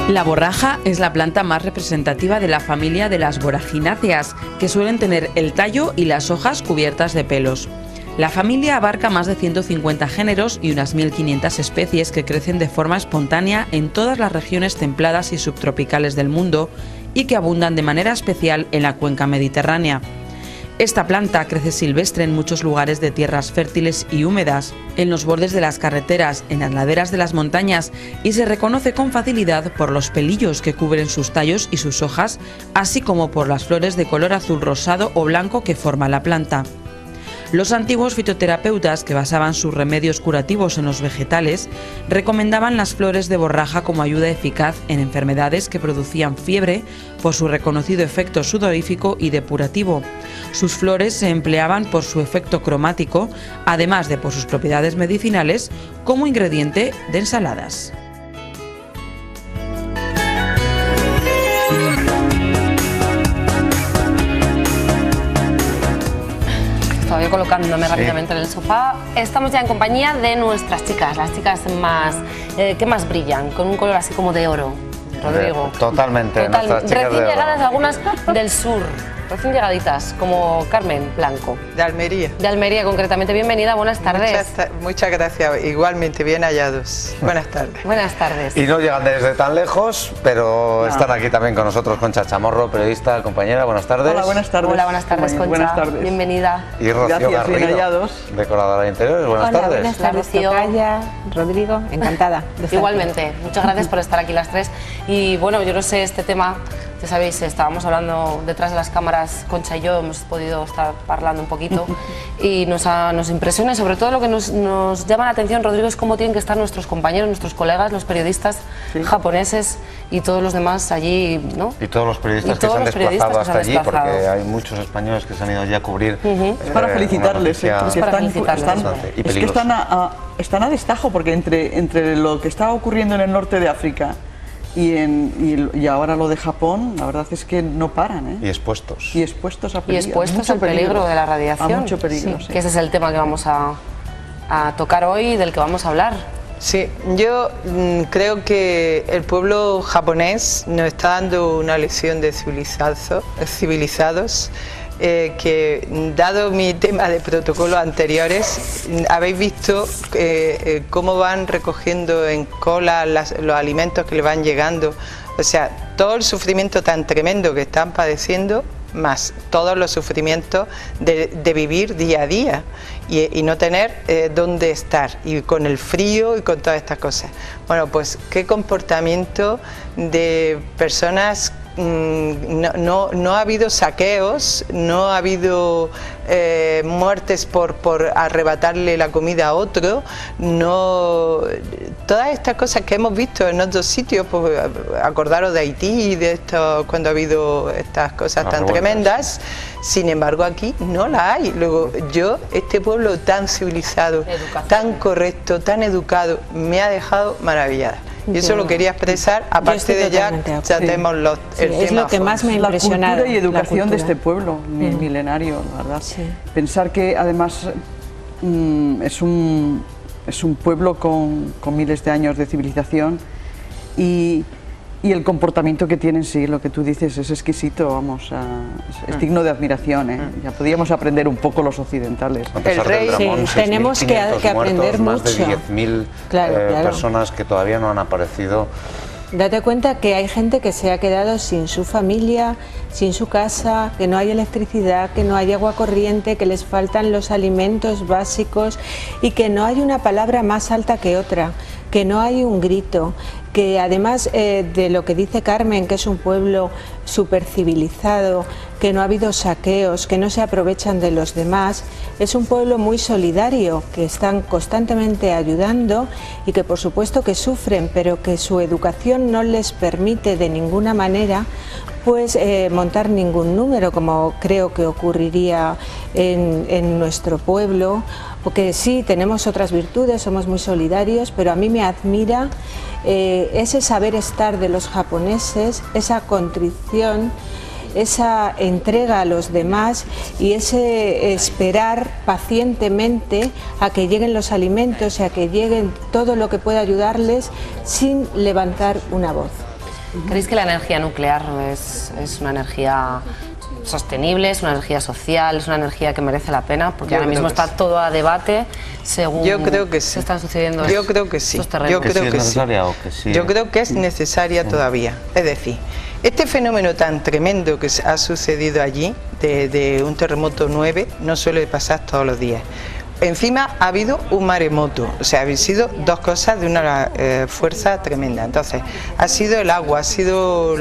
La borraja es la planta más representativa de la familia de las boragináceas, que suelen tener el tallo y las hojas cubiertas de pelos. La familia abarca más de 150 géneros y unas 1.500 especies que crecen de forma espontánea en todas las regiones templadas y subtropicales del mundo y que abundan de manera especial en la cuenca mediterránea. Esta planta crece silvestre en muchos lugares de tierras fértiles y húmedas, en los bordes de las carreteras, en las laderas de las montañas y se reconoce con facilidad por los pelillos que cubren sus tallos y sus hojas, así como por las flores de color azul rosado o blanco que forma la planta. Los antiguos fitoterapeutas, que basaban sus remedios curativos en los vegetales, recomendaban las flores de borraja como ayuda eficaz en enfermedades que producían fiebre por su reconocido efecto sudorífico y depurativo. Sus flores se empleaban por su efecto cromático, además de por sus propiedades medicinales, como ingrediente de ensaladas. Estaba yo colocándome rápidamente en el sofá. Estamos ya en compañía de nuestras chicas, las chicas más que más brillan, con un color así como de oro. Rodrigo. Totalmente. Nuestras chicas recién llegadas algunas del sur, recién llegaditas, como Carmen Blanco. De Almería. De Almería, concretamente. Bienvenida, buenas tardes. Muchas gracias, igualmente, bien hallados. Buenas tardes. Buenas tardes. Y no llegan desde tan lejos, pero están aquí también con nosotros Concha Chamorro, periodista, compañera. Buenas tardes. Hola, buenas tardes. Hola, buenas tardes, Concha. Buenas tardes. Bienvenida. Y Rocío Garrido, decoradora de interiores. Buenas tardes. Buenas tardes, Tocaya, Rodrigo, encantada. Igualmente, muchas gracias por estar aquí las tres. Y bueno, yo no sé, este tema, ya sabéis, estábamos hablando detrás de las cámaras, Concha y yo hemos podido estar hablando un poquito y nos impresiona, y sobre todo lo que nos llama la atención, Rodrigo, es cómo tienen que estar nuestros compañeros, nuestros colegas, los periodistas japoneses y todos los demás allí, ¿no? Y todos los periodistas que se han desplazado hasta allí, porque hay muchos españoles que se han ido allí a cubrir. Es para felicitarles, es que están a destajo, porque entre lo que está ocurriendo en el norte de África y ahora lo de Japón, la verdad es que no paran, ¿eh? Y expuestos. Y expuestos a peligro. Y expuestos al peligro de la radiación. A mucho peligro, sí. Que ese es el tema que vamos a tocar hoy y del que vamos a hablar. Sí, yo creo que el pueblo japonés nos está dando una lección de civilizados. Que dado mi tema de protocolos anteriores, habéis visto cómo van recogiendo en cola los alimentos que le van llegando, o sea, todo el sufrimiento tan tremendo que están padeciendo, más todos los sufrimientos de vivir día a día y no tener dónde estar, y con el frío y con todas estas cosas. Bueno, pues qué comportamiento de personas. No ha habido saqueos, no ha habido muertes por arrebatarle la comida a otro, todas estas cosas que hemos visto en otros sitios, pues acordaros de Haití y de esto, cuando ha habido estas cosas tan tremendas. Sin embargo, aquí no la hay. Luego, este pueblo tan civilizado, tan correcto, tan educado, me ha dejado maravillada. Y eso lo quería expresar, aparte de ya tenemos el tema. Es lo que más me ha impresionado. La cultura y educación de este pueblo milenario, la verdad. Sí. Pensar que además es un pueblo con miles de años de civilización y el comportamiento que tienen, sí, lo que tú dices, es exquisito, vamos, es digno de admiración, ¿eh? Ya podíamos aprender un poco los occidentales. El rey, tenemos que aprender mucho. Más de 10.000 personas que todavía no han aparecido. Date cuenta que hay gente que se ha quedado sin su familia, sin su casa, que no hay electricidad, que no hay agua corriente, que les faltan los alimentos básicos y que no hay una palabra más alta que otra, que no hay un grito. que además de lo que dice Carmen, que es un pueblo súper civilizado, que no ha habido saqueos, que no se aprovechan de los demás, es un pueblo muy solidario, que están constantemente ayudando y que por supuesto que sufren, pero que su educación no les permite de ninguna manera pues montar ningún número, como creo que ocurriría en nuestro pueblo, porque sí, tenemos otras virtudes, somos muy solidarios, pero a mí me admira ese saber estar de los japoneses, esa contrición, esa entrega a los demás y ese esperar pacientemente a que lleguen los alimentos y a que lleguen todo lo que pueda ayudarles sin levantar una voz. ¿Creéis que la energía nuclear es una energía sostenible, es una energía social, es una energía que merece la pena? Porque ahora mismo está todo a debate según se están sucediendo Yo creo que sí. Yo creo que sí. Yo creo que es necesaria todavía. Es decir, este fenómeno tan tremendo que ha sucedido allí, de un terremoto 9, no suele pasar todos los días. Encima ha habido un maremoto, o sea, han sido dos cosas de una fuerza tremenda. Entonces, ha sido el agua, ha sido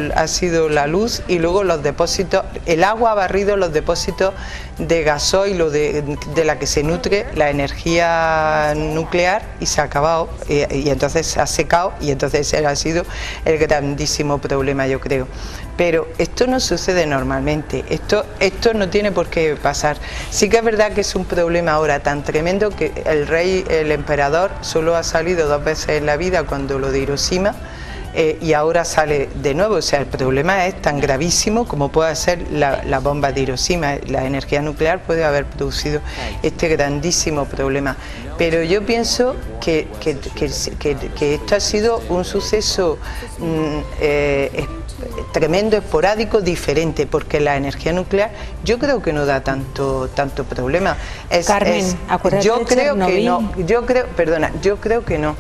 la luz y luego los depósitos. El agua ha barrido los depósitos de gasoil de la que se nutre la energía nuclear y se ha acabado y entonces se ha secado y entonces ese ha sido el grandísimo problema, yo creo. Pero esto no sucede normalmente, esto no tiene por qué pasar. Sí que es verdad que es un problema ahora tan tremendo que el emperador solo ha salido 2 veces en la vida, cuando lo de Hiroshima, y ahora sale de nuevo. O sea, el problema es tan gravísimo como puede ser la bomba de Hiroshima. La energía nuclear puede haber producido este grandísimo problema. Pero yo pienso que esto ha sido un suceso tremendo, esporádico, diferente, porque la energía nuclear yo creo que no da tanto problema. Carmen, acuérdate yo de creo Chernobyl. que no, yo creo que no,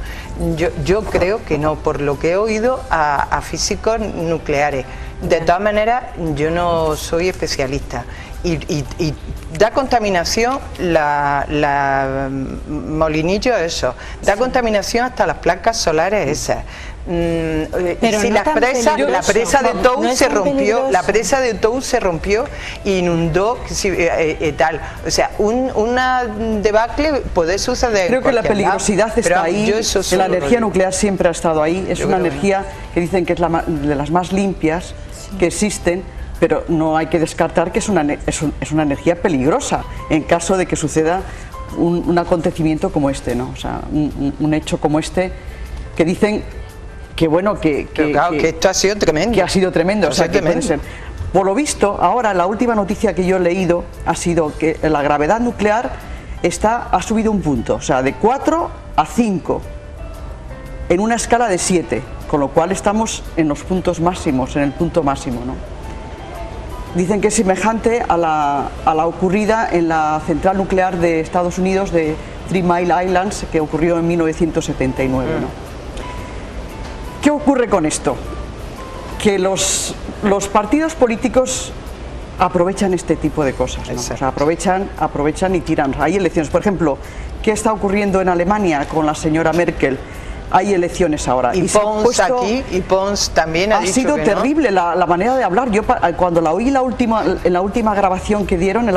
yo creo que no, por lo que he oído a físicos nucleares. De todas maneras, yo no soy especialista. Y da contaminación la molinillo, eso, da contaminación hasta las placas solares esas. Pero si no la presa de Tou se rompió, la presa de Tou se rompió e inundó tal. O sea, una debacle puede suceder. Creo que la peligrosidad está ahí, que la energía nuclear siempre ha estado ahí, es una energía que dicen que es de las más limpias que existen, pero no hay que descartar que es una energía peligrosa en caso de que suceda un acontecimiento como este, ¿no? O sea, un hecho como este, que dicen que bueno, que esto ha sido tremendo. Que ha sido tremendo, o sea, que puede ser. Por lo visto, ahora la última noticia que yo he leído ha sido que la gravedad nuclear ha subido un punto, o sea, de 4 a 5, en una escala de 7, con lo cual estamos en los puntos máximos, en el punto máximo, ¿no? Dicen que es semejante a la ocurrida en la central nuclear de Estados Unidos de 3 Mile Islands, que ocurrió en 1979, ¿no? ¿Qué ocurre con esto? Que los partidos políticos aprovechan este tipo de cosas, ¿no? O sea, aprovechan y tiran. Hay elecciones, por ejemplo, ¿qué está ocurriendo en Alemania con la señora Merkel? Hay elecciones ahora. Y Pons aquí, y Pons también ha dicho sido que terrible la manera de hablar. Yo cuando la oí en la última grabación que dieron,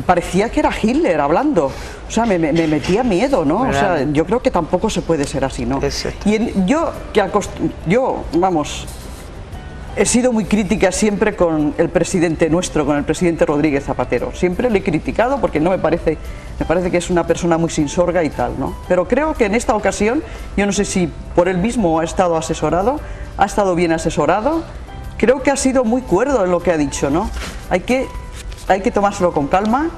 parecía que era Hitler hablando. O sea, me metía miedo, ¿no? O sea, yo creo que tampoco se puede ser así, ¿no? Y yo he sido muy crítica siempre con el presidente nuestro, con el presidente Rodríguez Zapatero. Siempre le he criticado porque no me parece que es una persona muy sinsorga y tal, ¿no? Pero creo que en esta ocasión, yo no sé si por él mismo ha estado bien asesorado, creo que ha sido muy cuerdo en lo que ha dicho, ¿no? Hay que tomárselo con calma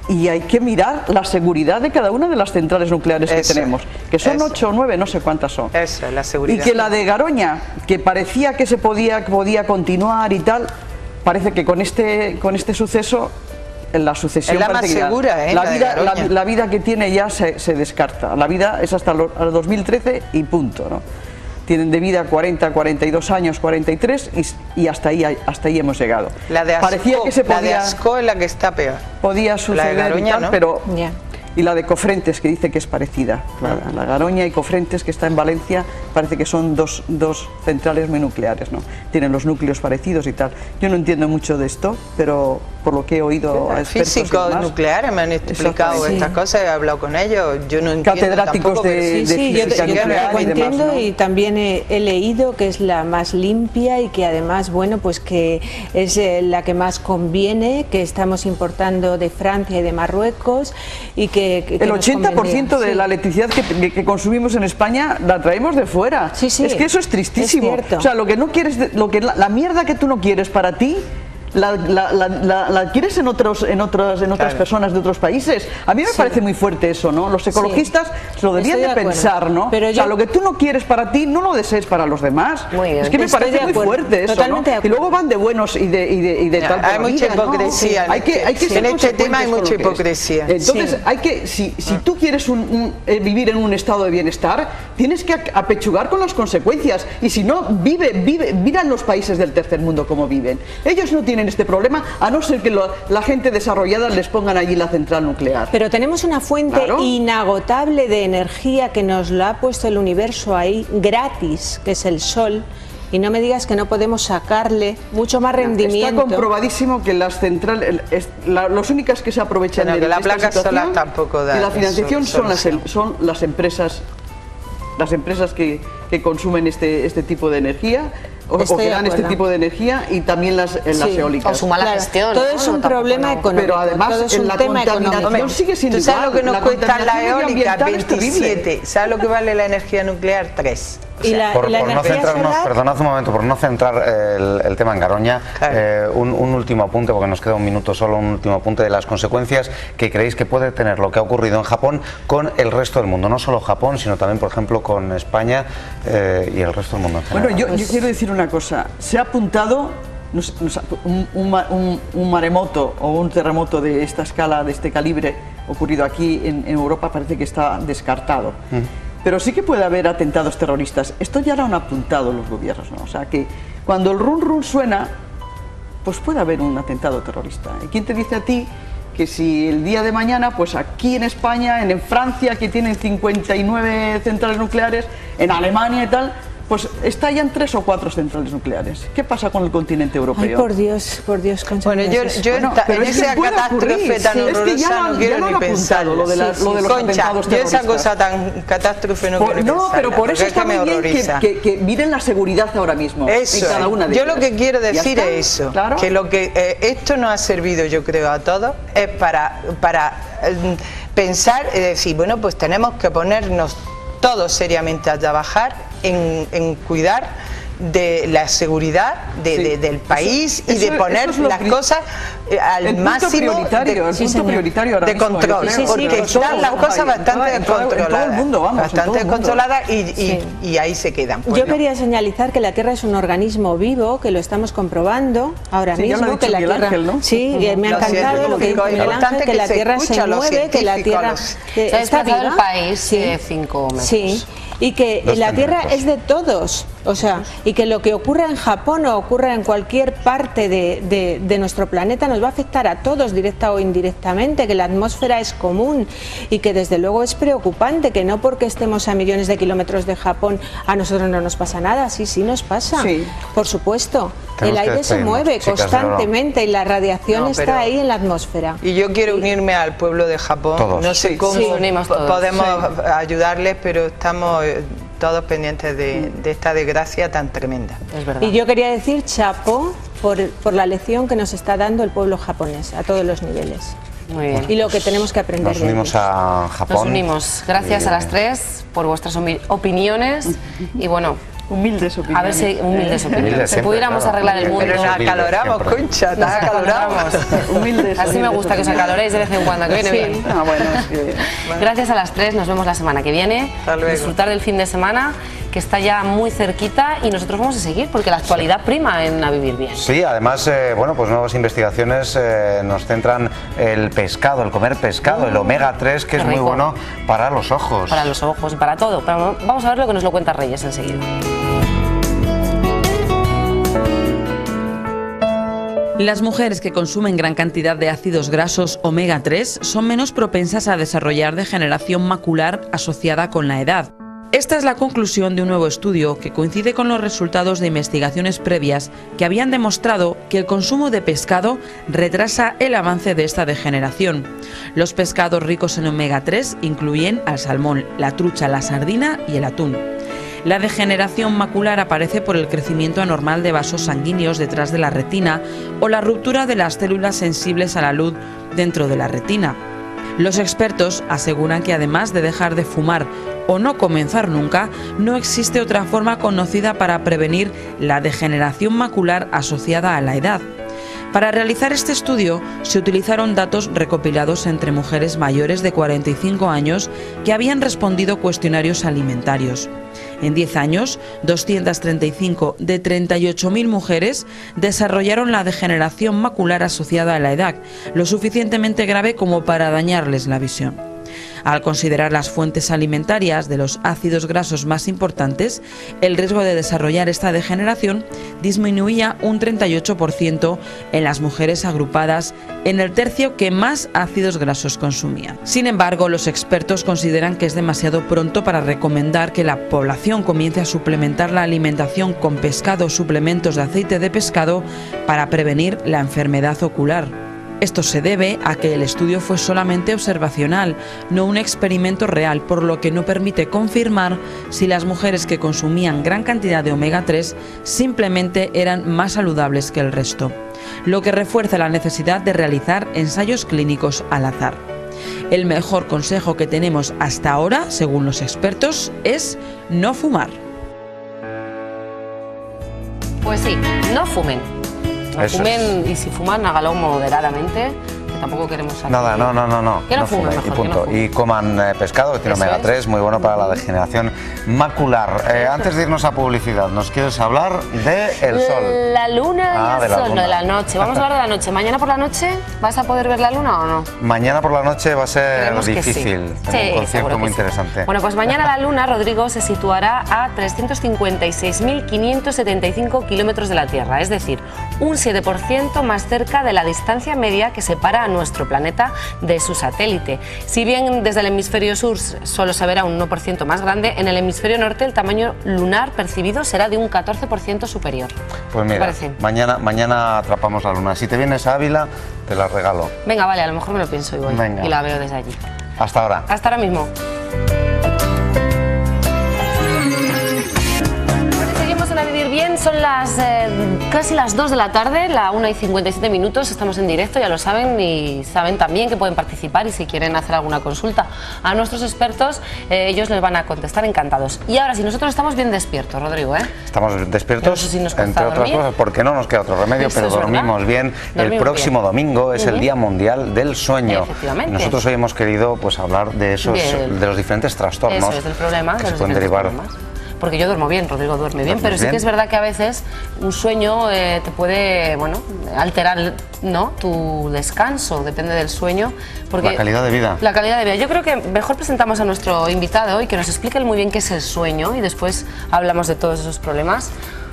y hay que mirar la seguridad de cada una de las centrales nucleares que tenemos, que son 8 o 9, no sé cuántas son. Eso es la seguridad. Y que la de Garoña, que parecía que se podía continuar y tal, parece que con este suceso, en la sucesión es la más segura, la vida que tiene ya se descarta. La vida es hasta el 2013 y punto, ¿no? Tienen de vida 40, 42 años, 43 y hasta ahí hemos llegado. La de Ascó, parecía que se podía, la de Ascó es la que está peor. Podía suceder la de Garoña, y tal, ¿no? pero y la de Cofrentes, que dice que es parecida. La Garoña y Cofrentes, que está en Valencia, parece que son dos centrales muy nucleares, ¿no? Tienen los núcleos parecidos y tal. Yo no entiendo mucho de esto, pero por lo que he oído a expertos físicos nucleares me han explicado estas cosas, he hablado con ellos, yo no entiendo catedráticos tampoco, de física nuclear y demás, ¿no? Y también he leído que es la más limpia y que además, bueno, pues que es la que más conviene, que estamos importando de Francia y de Marruecos y que el 80% de la electricidad que consumimos en España la traemos de fuera. Sí, sí. Es que eso es tristísimo. Es cierto. O sea, lo que no quieres, la mierda que tú no quieres para ti, la quieres en otras personas de otros países. A mí me parece muy fuerte eso, ¿no? Los ecologistas lo deberían de pensar, ¿no? Pero o sea, lo que tú no quieres para ti, no lo desees para los demás. Es que me parece muy fuerte eso, ¿no? Y luego van de buenos y de tal. Hay mucha hipocresía. ¿no? Hay que en este tema hay mucha hipocresía. Entonces, hay que, si tú quieres vivir en un estado de bienestar, tienes que apechugar con las consecuencias. Y si no, mira en los países del tercer mundo cómo viven. Ellos no tienen este problema, a no ser que la gente desarrollada les pongan allí la central nuclear. Pero tenemos una fuente inagotable de energía que nos lo ha puesto el universo ahí, gratis, que es el sol. Y no me digas que no podemos sacarle mucho más rendimiento. Está comprobadísimo que las centrales, las únicas que se aprovechan de la placa solar tampoco da. Y la financiación son las empresas que consumen este tipo de energía. O que dan este tipo de energía y también las eólicas. O su mala gestión. Todo es un problema económico. Pero además en la contaminación sigue siendo igual. ¿Sabes lo que nos cuesta la eólica? 27. ¿Sabes lo que vale la energía nuclear? 3. Por no centrarnos, perdonad un momento, por no centrar el tema en Garoña, un último apunte, porque nos queda un minuto solo, un último apunte de las consecuencias que creéis que puede tener lo que ha ocurrido en Japón con el resto del mundo, no solo Japón, sino también, por ejemplo, con España y el resto del mundo en general. Bueno, yo quiero decir una cosa, se ha apuntado un maremoto o un terremoto de esta escala, de este calibre, ocurrido aquí en Europa, parece que está descartado. Pero sí que puede haber atentados terroristas. Esto ya lo han apuntado los gobiernos, ¿no? O sea que cuando el run run suena, pues puede haber un atentado terrorista. ¿Y quién te dice a ti que si el día de mañana, pues aquí en España, en Francia, que tienen 59 centrales nucleares, en Alemania y tal, pues estallan 3 o 4 centrales nucleares? ¿Qué pasa con el continente europeo? Ay, por Dios, Concha. Bueno, yo en esa catástrofe tan horrorosa no quiero ni pensarlo. Lo de los atentados terroristas. Yo esa cosa tan catástrofe no quiero pensarla. No, pero por eso está muy bien que miren la seguridad ahora mismo. Eso, en cada una de yo ellas. lo que quiero decir es eso, claro. que lo que esto nos ha servido, yo creo, a todos, es para pensar y decir, bueno, pues tenemos que ponernos todos seriamente a trabajar en cuidar de la seguridad del país y de poner las cosas al máximo de control, porque están las cosas bastante descontroladas y ahí se quedan. Yo quería señalizar que la Tierra es un organismo vivo, que lo estamos comprobando ahora mismo, que la Tierra, me ha encantado lo que dijo Miguel Ángel, que la Tierra se mueve, que la Tierra está viva. El país 5 metros. Sí. Y que la Tierra es de todos, o sea, y que lo que ocurra en Japón o ocurra en cualquier parte de nuestro planeta nos va a afectar a todos, directa o indirectamente, que la atmósfera es común y que desde luego es preocupante, que no porque estemos a millones de kilómetros de Japón a nosotros no nos pasa nada. Sí nos pasa, por supuesto. El aire se mueve constantemente y la radiación está ahí en la atmósfera. Y yo quiero unirme al pueblo de Japón, no sé cómo podemos ayudarles, pero estamos todos pendientes de esta desgracia tan tremenda. Es verdad. Y yo quería decir chapo por la lección que nos está dando el pueblo japonés a todos los niveles. Muy bien. Y lo que tenemos que aprender. Nos unimos a Japón. Nos unimos. Gracias a las 3 por vuestras opiniones y bueno. Humildes opiniones. A ver si si pudiéramos arreglar el mundo. Pero nos acaloramos, Concha, nos acaloramos. Así me gusta que os acaloréis de vez en cuando, que viene bien. Gracias a las 3, nos vemos la semana que viene. Disfrutar del fin de semana, que está ya muy cerquita y nosotros vamos a seguir porque la actualidad prima en A Vivir Bien. Sí, además, bueno, pues nuevas investigaciones nos centran el pescado, el comer pescado, el omega 3, que es muy bueno para los ojos. Para los ojos y para todo. Pero vamos a ver lo que nos lo cuenta Reyes enseguida. Las mujeres que consumen gran cantidad de ácidos grasos omega 3 son menos propensas a desarrollar degeneración macular asociada con la edad. Esta es la conclusión de un nuevo estudio que coincide con los resultados de investigaciones previas que habían demostrado que el consumo de pescado retrasa el avance de esta degeneración. Los pescados ricos en omega 3 incluyen al salmón, la trucha, la sardina y el atún. La degeneración macular aparece por el crecimiento anormal de vasos sanguíneos detrás de la retina o la ruptura de las células sensibles a la luz dentro de la retina. Los expertos aseguran que además de dejar de fumar o no comenzar nunca, no existe otra forma conocida para prevenir la degeneración macular asociada a la edad. Para realizar este estudio se utilizaron datos recopilados entre mujeres mayores de 45 años que habían respondido cuestionarios alimentarios. En 10 años, 235 de 38.000 mujeres desarrollaron la degeneración macular asociada a la edad, lo suficientemente grave como para dañarles la visión. Al considerar las fuentes alimentarias de los ácidos grasos más importantes, el riesgo de desarrollar esta degeneración disminuía un 38% en las mujeres agrupadas en el tercio que más ácidos grasos consumían. Sin embargo, los expertos consideran que es demasiado pronto para recomendar que la población comience a suplementar la alimentación con pescado o suplementos de aceite de pescado para prevenir la enfermedad ocular. Esto se debe a que el estudio fue solamente observacional, no un experimento real, por lo que no permite confirmar si las mujeres que consumían gran cantidad de omega 3 simplemente eran más saludables que el resto, lo que refuerza la necesidad de realizar ensayos clínicos al azar. El mejor consejo que tenemos hasta ahora, según los expertos, es no fumar. Pues sí, no fumen. No fumen, y si fuman, hágalo moderadamente, que tampoco queremos saber. Nada, no. Que no fumen, mejor, y punto. Que no y coman pescado, que tiene omega 3, muy bueno para la degeneración macular. Antes de irnos a publicidad, ¿nos quieres hablar de el sol? La luna y el sol, no de la noche. Vamos a hablar de la noche. ¿Mañana por la noche vas a poder ver la luna o no? Mañana por la noche va a ser Creemos difícil. Sí. Un concierto muy interesante. Bueno, pues mañana la luna, Rodrigo, se situará a 356.575 kilómetros de la Tierra, es decir, un 7% más cerca de la distancia media que separa a nuestro planeta de su satélite. Si bien desde el hemisferio sur solo se verá un 1% más grande, en el hemisferio norte el tamaño lunar percibido será de un 14% superior. Pues mira, mañana atrapamos la luna. Si te vienes a Ávila, te la regalo. Venga, vale, a lo mejor me lo pienso y voy. Venga. Y la veo desde allí. Hasta ahora. Hasta ahora mismo. A vivir bien, son casi las 2 de la tarde, la 1:57, estamos en directo, ya lo saben, y saben también que pueden participar y si quieren hacer alguna consulta a nuestros expertos, ellos les van a contestar encantados. Y ahora sí, nosotros estamos bien despiertos, Rodrigo, ¿eh? Estamos despiertos, no sé si nos entre otras cosas, porque no nos queda otro remedio, Eso pero dormimos bien. El próximo domingo es el Día Mundial del Sueño. Efectivamente. Nosotros hoy hemos querido hablar de de los diferentes trastornos eso es el problema, que se pueden derivar. Porque yo duermo bien, Rodrigo duerme bien, pero sí que es verdad que a veces un sueño te puede, alterar, ¿no?, tu descanso, depende del sueño. Porque la calidad de vida. La calidad de vida. Yo creo que mejor presentamos a nuestro invitado y que nos explique muy bien qué es el sueño y después hablamos de todos esos problemas.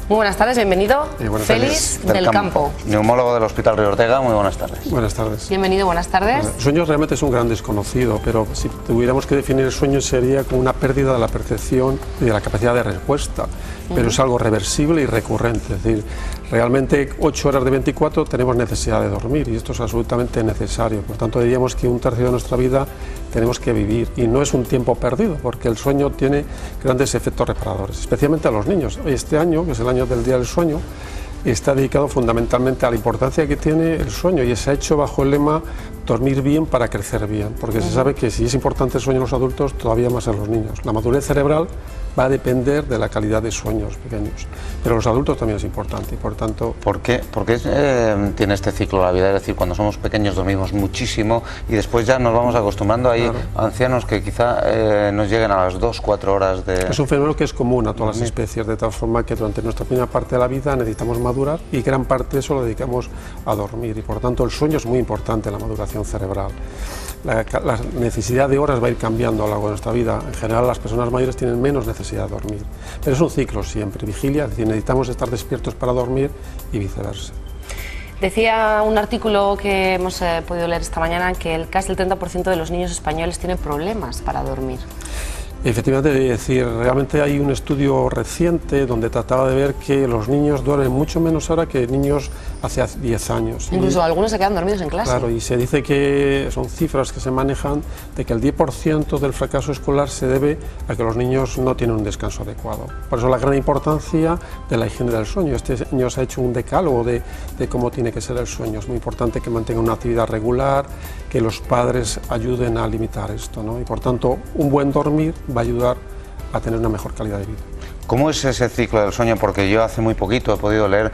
Muy buenas tardes, bienvenido, Félix del Campo. Neumólogo del Hospital Río Ortega, muy buenas tardes. Buenas tardes. Bienvenido, buenas tardes. El sueño realmente es un gran desconocido, pero si tuviéramos que definir el sueño sería como una pérdida de la percepción y de la capacidad de respuesta, pero es algo reversible y recurrente, es decir, realmente 8 horas de 24 tenemos necesidad de dormir y esto es absolutamente necesario, por tanto diríamos que un tercio de nuestra vida tenemos que vivir y no es un tiempo perdido porque el sueño tiene grandes efectos reparadores, especialmente a los niños. Este año, que es el año del Día del Sueño, está dedicado fundamentalmente a la importancia que tiene el sueño y se ha hecho bajo el lema dormir bien para crecer bien, porque se sabe que si es importante el sueño en los adultos, todavía más en los niños. La madurez cerebral va a depender de la calidad de sueños pequeños, pero los adultos también es importante y por tanto... ¿Por qué tiene este ciclo la vida? Es decir, cuando somos pequeños dormimos muchísimo y después ya nos vamos acostumbrando. Hay ancianos que quizá nos lleguen a las 2-4 horas de... Es un fenómeno que es común a todas las especies, de tal forma que durante nuestra primera parte de la vida necesitamos madurar y gran parte de eso lo dedicamos a dormir y por tanto el sueño es muy importante en la maduración cerebral. La necesidad de horas va a ir cambiando a lo largo de nuestra vida. En general las personas mayores tienen menos necesidad de dormir, pero es un ciclo siempre, vigilia, es decir, necesitamos estar despiertos para dormir y viceversa. Decía un artículo que hemos podido leer esta mañana que casi el 30% de los niños españoles tienen problemas para dormir. Efectivamente, es decir, realmente hay un estudio reciente donde trataba de ver que los niños duermen mucho menos ahora que niños hace 10 años. Incluso algunos se quedan dormidos en clase. Claro, y se dice que son cifras que se manejan de que el 10% del fracaso escolar se debe a que los niños no tienen un descanso adecuado. Por eso la gran importancia de la higiene del sueño. Este año se ha hecho un decálogo de cómo tiene que ser el sueño. Es muy importante que mantenga una actividad regular, que los padres ayuden a limitar esto, ¿no? Y por tanto, un buen dormir va a ayudar a tener una mejor calidad de vida. ¿Cómo es ese ciclo del sueño? Porque yo hace muy poquito he podido leer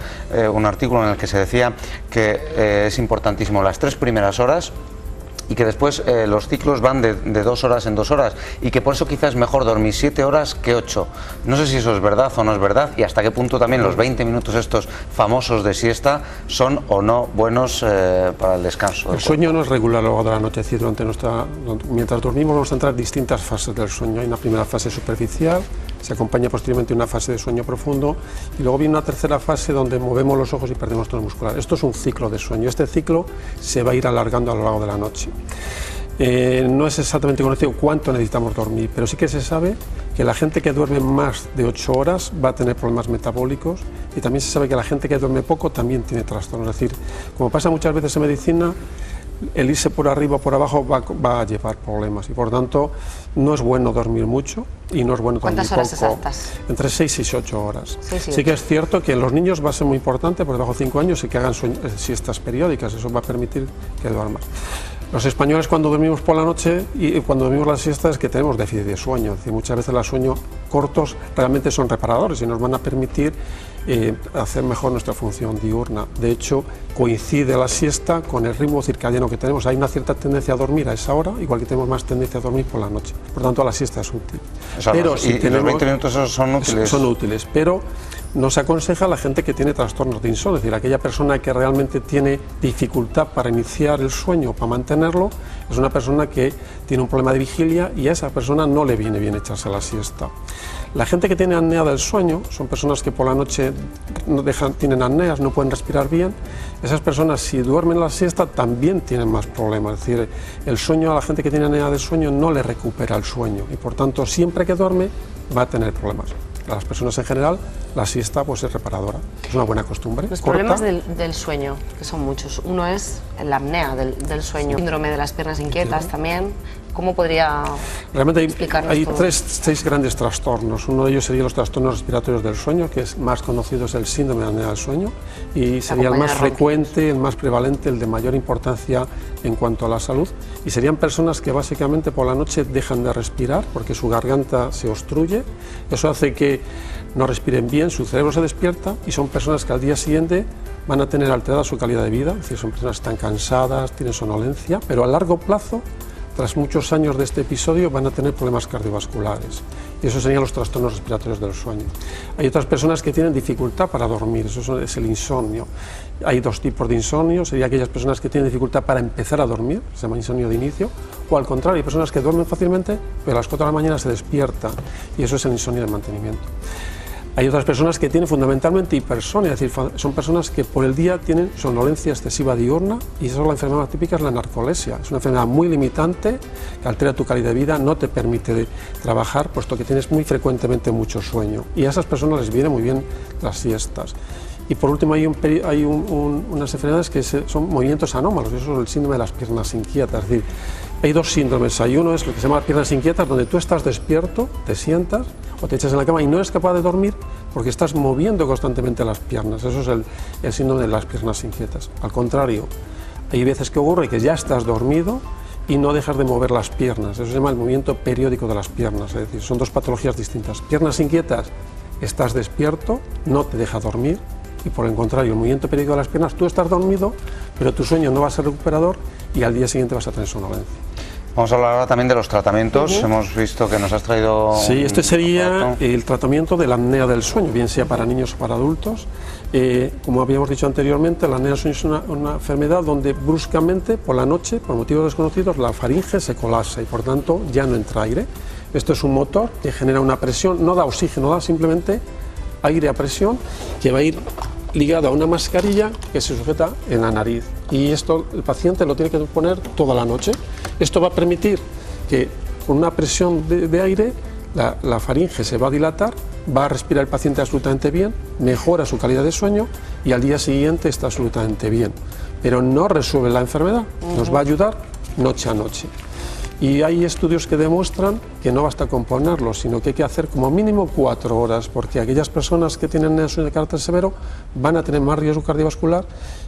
un artículo en el que se decía que es importantísimo las 3 primeras horas y que después los ciclos van de 2 horas en 2 horas y que por eso quizás es mejor dormir 7 horas que 8. No sé si eso es verdad o no es verdad y hasta qué punto también los 20 minutos estos famosos de siesta son o no buenos para el descanso. El sueño no es regular a lo largo de la noche, es decir, mientras dormimos vamos a entrar en distintas fases del sueño. Hay una primera fase superficial, se acompaña posteriormente una fase de sueño profundo y luego viene una tercera fase donde movemos los ojos y perdemos tono muscular. Esto es un ciclo de sueño, este ciclo se va a ir alargando a lo largo de la noche. No es exactamente conocido cuánto necesitamos dormir, pero sí que se sabe que la gente que duerme más de 8 horas va a tener problemas metabólicos y también se sabe que la gente que duerme poco también tiene trastornos. Es decir, como pasa muchas veces en medicina, el irse por arriba o por abajo va a llevar problemas y por tanto no es bueno dormir mucho y no es bueno dormir poco. ¿Cuántas horas exactas? Entre 6 y 8 horas. 6 y sí 8. que es cierto que en los niños va a ser muy importante, por debajo de 5 años, y que hagan siestas periódicas, eso va a permitir que duerman. Los españoles cuando dormimos por la noche y cuando dormimos las siestas es que tenemos déficit de sueño, es decir, muchas veces los sueños cortos realmente son reparadores y nos van a permitir hacer mejor nuestra función diurna. De hecho, coincide la siesta con el ritmo circadiano que tenemos. Hay una cierta tendencia a dormir a esa hora, igual que tenemos más tendencia a dormir por la noche. Por tanto, la siesta es útil. O sea, pero si los 20 minutos esos son útiles. Son útiles, pero nos aconseja a la gente que tiene trastornos de insomnio, es decir, aquella persona que realmente tiene dificultad para iniciar el sueño, para mantenerlo, es una persona que tiene un problema de vigilia y a esa persona no le viene bien echarse la siesta. La gente que tiene apnea del sueño son personas que por la noche tienen apneas, no pueden respirar bien. Esas personas, si duermen la siesta, también tienen más problemas. Es decir, el sueño a la gente que tiene apnea del sueño no le recupera el sueño y por tanto siempre que duerme va a tener problemas. A las personas en general, la siesta pues es reparadora, es una buena costumbre. Los problemas del sueño, que son muchos. Uno es la apnea del sueño, síndrome de las piernas inquietas también. ¿Cómo podría explicarnos hay todo? 6 grandes trastornos. Uno de ellos sería los trastornos respiratorios del sueño, que es más conocido, es el síndrome de apnea del sueño, y sería el más frecuente, el más prevalente, el de mayor importancia en cuanto a la salud. Y serían personas que básicamente por la noche dejan de respirar porque su garganta se obstruye. Eso hace que no respiren bien, su cerebro se despierta y son personas que al día siguiente van a tener alterada su calidad de vida. Es decir, son personas que están cansadas, tienen somnolencia, pero a largo plazo, tras muchos años de este episodio, van a tener problemas cardiovasculares y esos serían los trastornos respiratorios del sueño. Hay otras personas que tienen dificultad para dormir, eso es el insomnio. Hay 2 tipos de insomnio, sería aquellas personas que tienen dificultad para empezar a dormir, se llama insomnio de inicio, o al contrario, hay personas que duermen fácilmente, pero a las 4 de la mañana se despiertan y eso es el insomnio de mantenimiento. Hay otras personas que tienen fundamentalmente hipersomnia, es decir, son personas que por el día tienen somnolencia excesiva diurna y esa es la enfermedad típica, es la narcolepsia. Es una enfermedad muy limitante que altera tu calidad de vida, no te permite trabajar, puesto que tienes muy frecuentemente mucho sueño. Y a esas personas les vienen muy bien las siestas. Y por último hay unas enfermedades que son movimientos anómalos, eso es el síndrome de las piernas inquietas. Es decir, hay 2 síndromes, hay uno es lo que se llama piernas inquietas, donde tú estás despierto, te sientas o te echas en la cama y no eres capaz de dormir porque estás moviendo constantemente las piernas, eso es el síndrome de las piernas inquietas. Al contrario, hay veces que ocurre que ya estás dormido y no dejas de mover las piernas, eso se llama el movimiento periódico de las piernas, es decir, son 2 patologías distintas. Piernas inquietas, estás despierto, no te deja dormir, y por el contrario, el movimiento periódico de las piernas, tú estás dormido, pero tu sueño no va a ser recuperador y al día siguiente vas a tener somnolencia. Vamos a hablar ahora también de los tratamientos. Hemos visto que nos has traído... Sí, este sería el tratamiento de la apnea del sueño, bien sea para niños o para adultos. Como habíamos dicho anteriormente, la apnea del sueño es una enfermedad donde bruscamente, por la noche, por motivos desconocidos, la faringe se colapsa y por tanto ya no entra aire. Esto es un motor que genera una presión, no da oxígeno, da simplemente aire a presión que va a ir ligado a una mascarilla que se sujeta en la nariz, y esto el paciente lo tiene que poner toda la noche. Esto va a permitir que con una presión de aire la faringe se va a dilatar, va a respirar el paciente absolutamente bien, mejora su calidad de sueño y al día siguiente está absolutamente bien, pero no resuelve la enfermedad, nos va a ayudar noche a noche. Y hay estudios que demuestran que no basta con ponerlo, sino que hay que hacer como mínimo 4 horas, porque aquellas personas que tienen insomnio de carácter severo van a tener más riesgo cardiovascular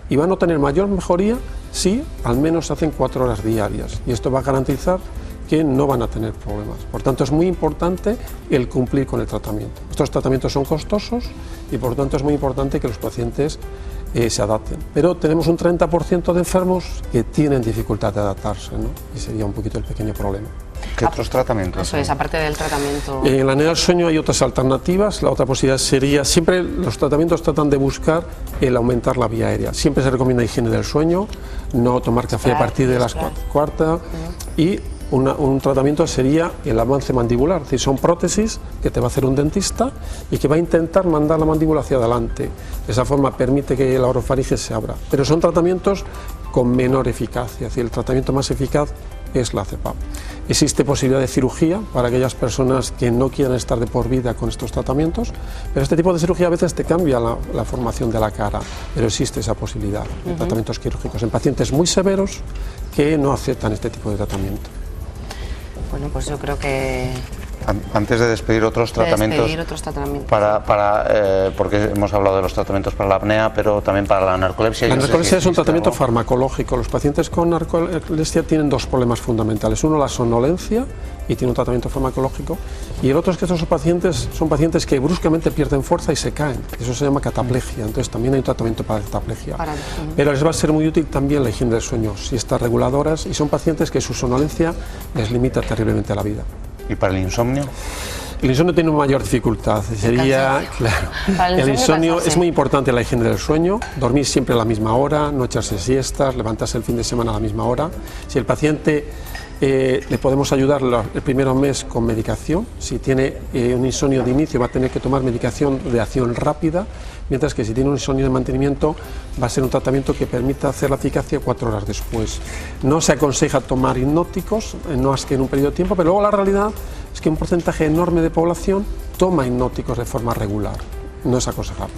y van a tener mayor mejoría si al menos hacen 4 horas diarias. Y esto va a garantizar que no van a tener problemas. Por tanto, es muy importante el cumplir con el tratamiento. Estos tratamientos son costosos y por tanto es muy importante que los pacientes se adapten. Pero tenemos un 30% de enfermos que tienen dificultad de adaptarse, ¿no? Y sería un poquito el pequeño problema. ¿Qué otros tratamientos? Eso es, aparte del tratamiento. En la apnea del sueño hay otras alternativas. La otra posibilidad sería, siempre los tratamientos tratan de buscar el aumentar la vía aérea. Siempre se recomienda higiene del sueño, no tomar café a partir de las 4 y un tratamiento sería el avance mandibular, es decir, son prótesis que te va a hacer un dentista y que va a intentar mandar la mandíbula hacia adelante. De esa forma permite que la orofaringe se abra, pero son tratamientos con menor eficacia, es decir, el tratamiento más eficaz es la CPAP. Existe posibilidad de cirugía para aquellas personas que no quieran estar de por vida con estos tratamientos, pero este tipo de cirugía a veces te cambia la formación de la cara, pero existe esa posibilidad de tratamientos quirúrgicos en pacientes muy severos que no aceptan este tipo de tratamiento. Bueno, pues yo creo que... Antes de despedir otros tratamientos, porque hemos hablado de los tratamientos para la apnea, pero también para la narcolepsia. La narcolepsia es un tratamiento farmacológico. Los pacientes con narcolepsia tienen 2 problemas fundamentales. Uno, la somnolencia, y tiene un tratamiento farmacológico. Y el otro es que estos pacientes son pacientes que bruscamente pierden fuerza y se caen. Eso se llama cataplegia. Entonces también hay un tratamiento para la cataplegia. Pero les va a ser muy útil también la higiene del sueño, siestas reguladoras, y son pacientes que su somnolencia les limita terriblemente la vida. ¿Y para el insomnio? El insomnio tiene una mayor dificultad, sería, claro, el insomnio es muy importante la higiene del sueño, dormir siempre a la misma hora, no echarse siestas, levantarse el fin de semana a la misma hora. Si el paciente le podemos ayudar el primer mes con medicación, si tiene un insomnio de inicio va a tener que tomar medicación de acción rápida, mientras que si tiene un insomnio de mantenimiento va a ser un tratamiento que permita hacer la eficacia 4 horas después. No se aconseja tomar hipnóticos, no más que en un periodo de tiempo, pero luego la realidad es que un porcentaje enorme de población toma hipnóticos de forma regular, no es aconsejable.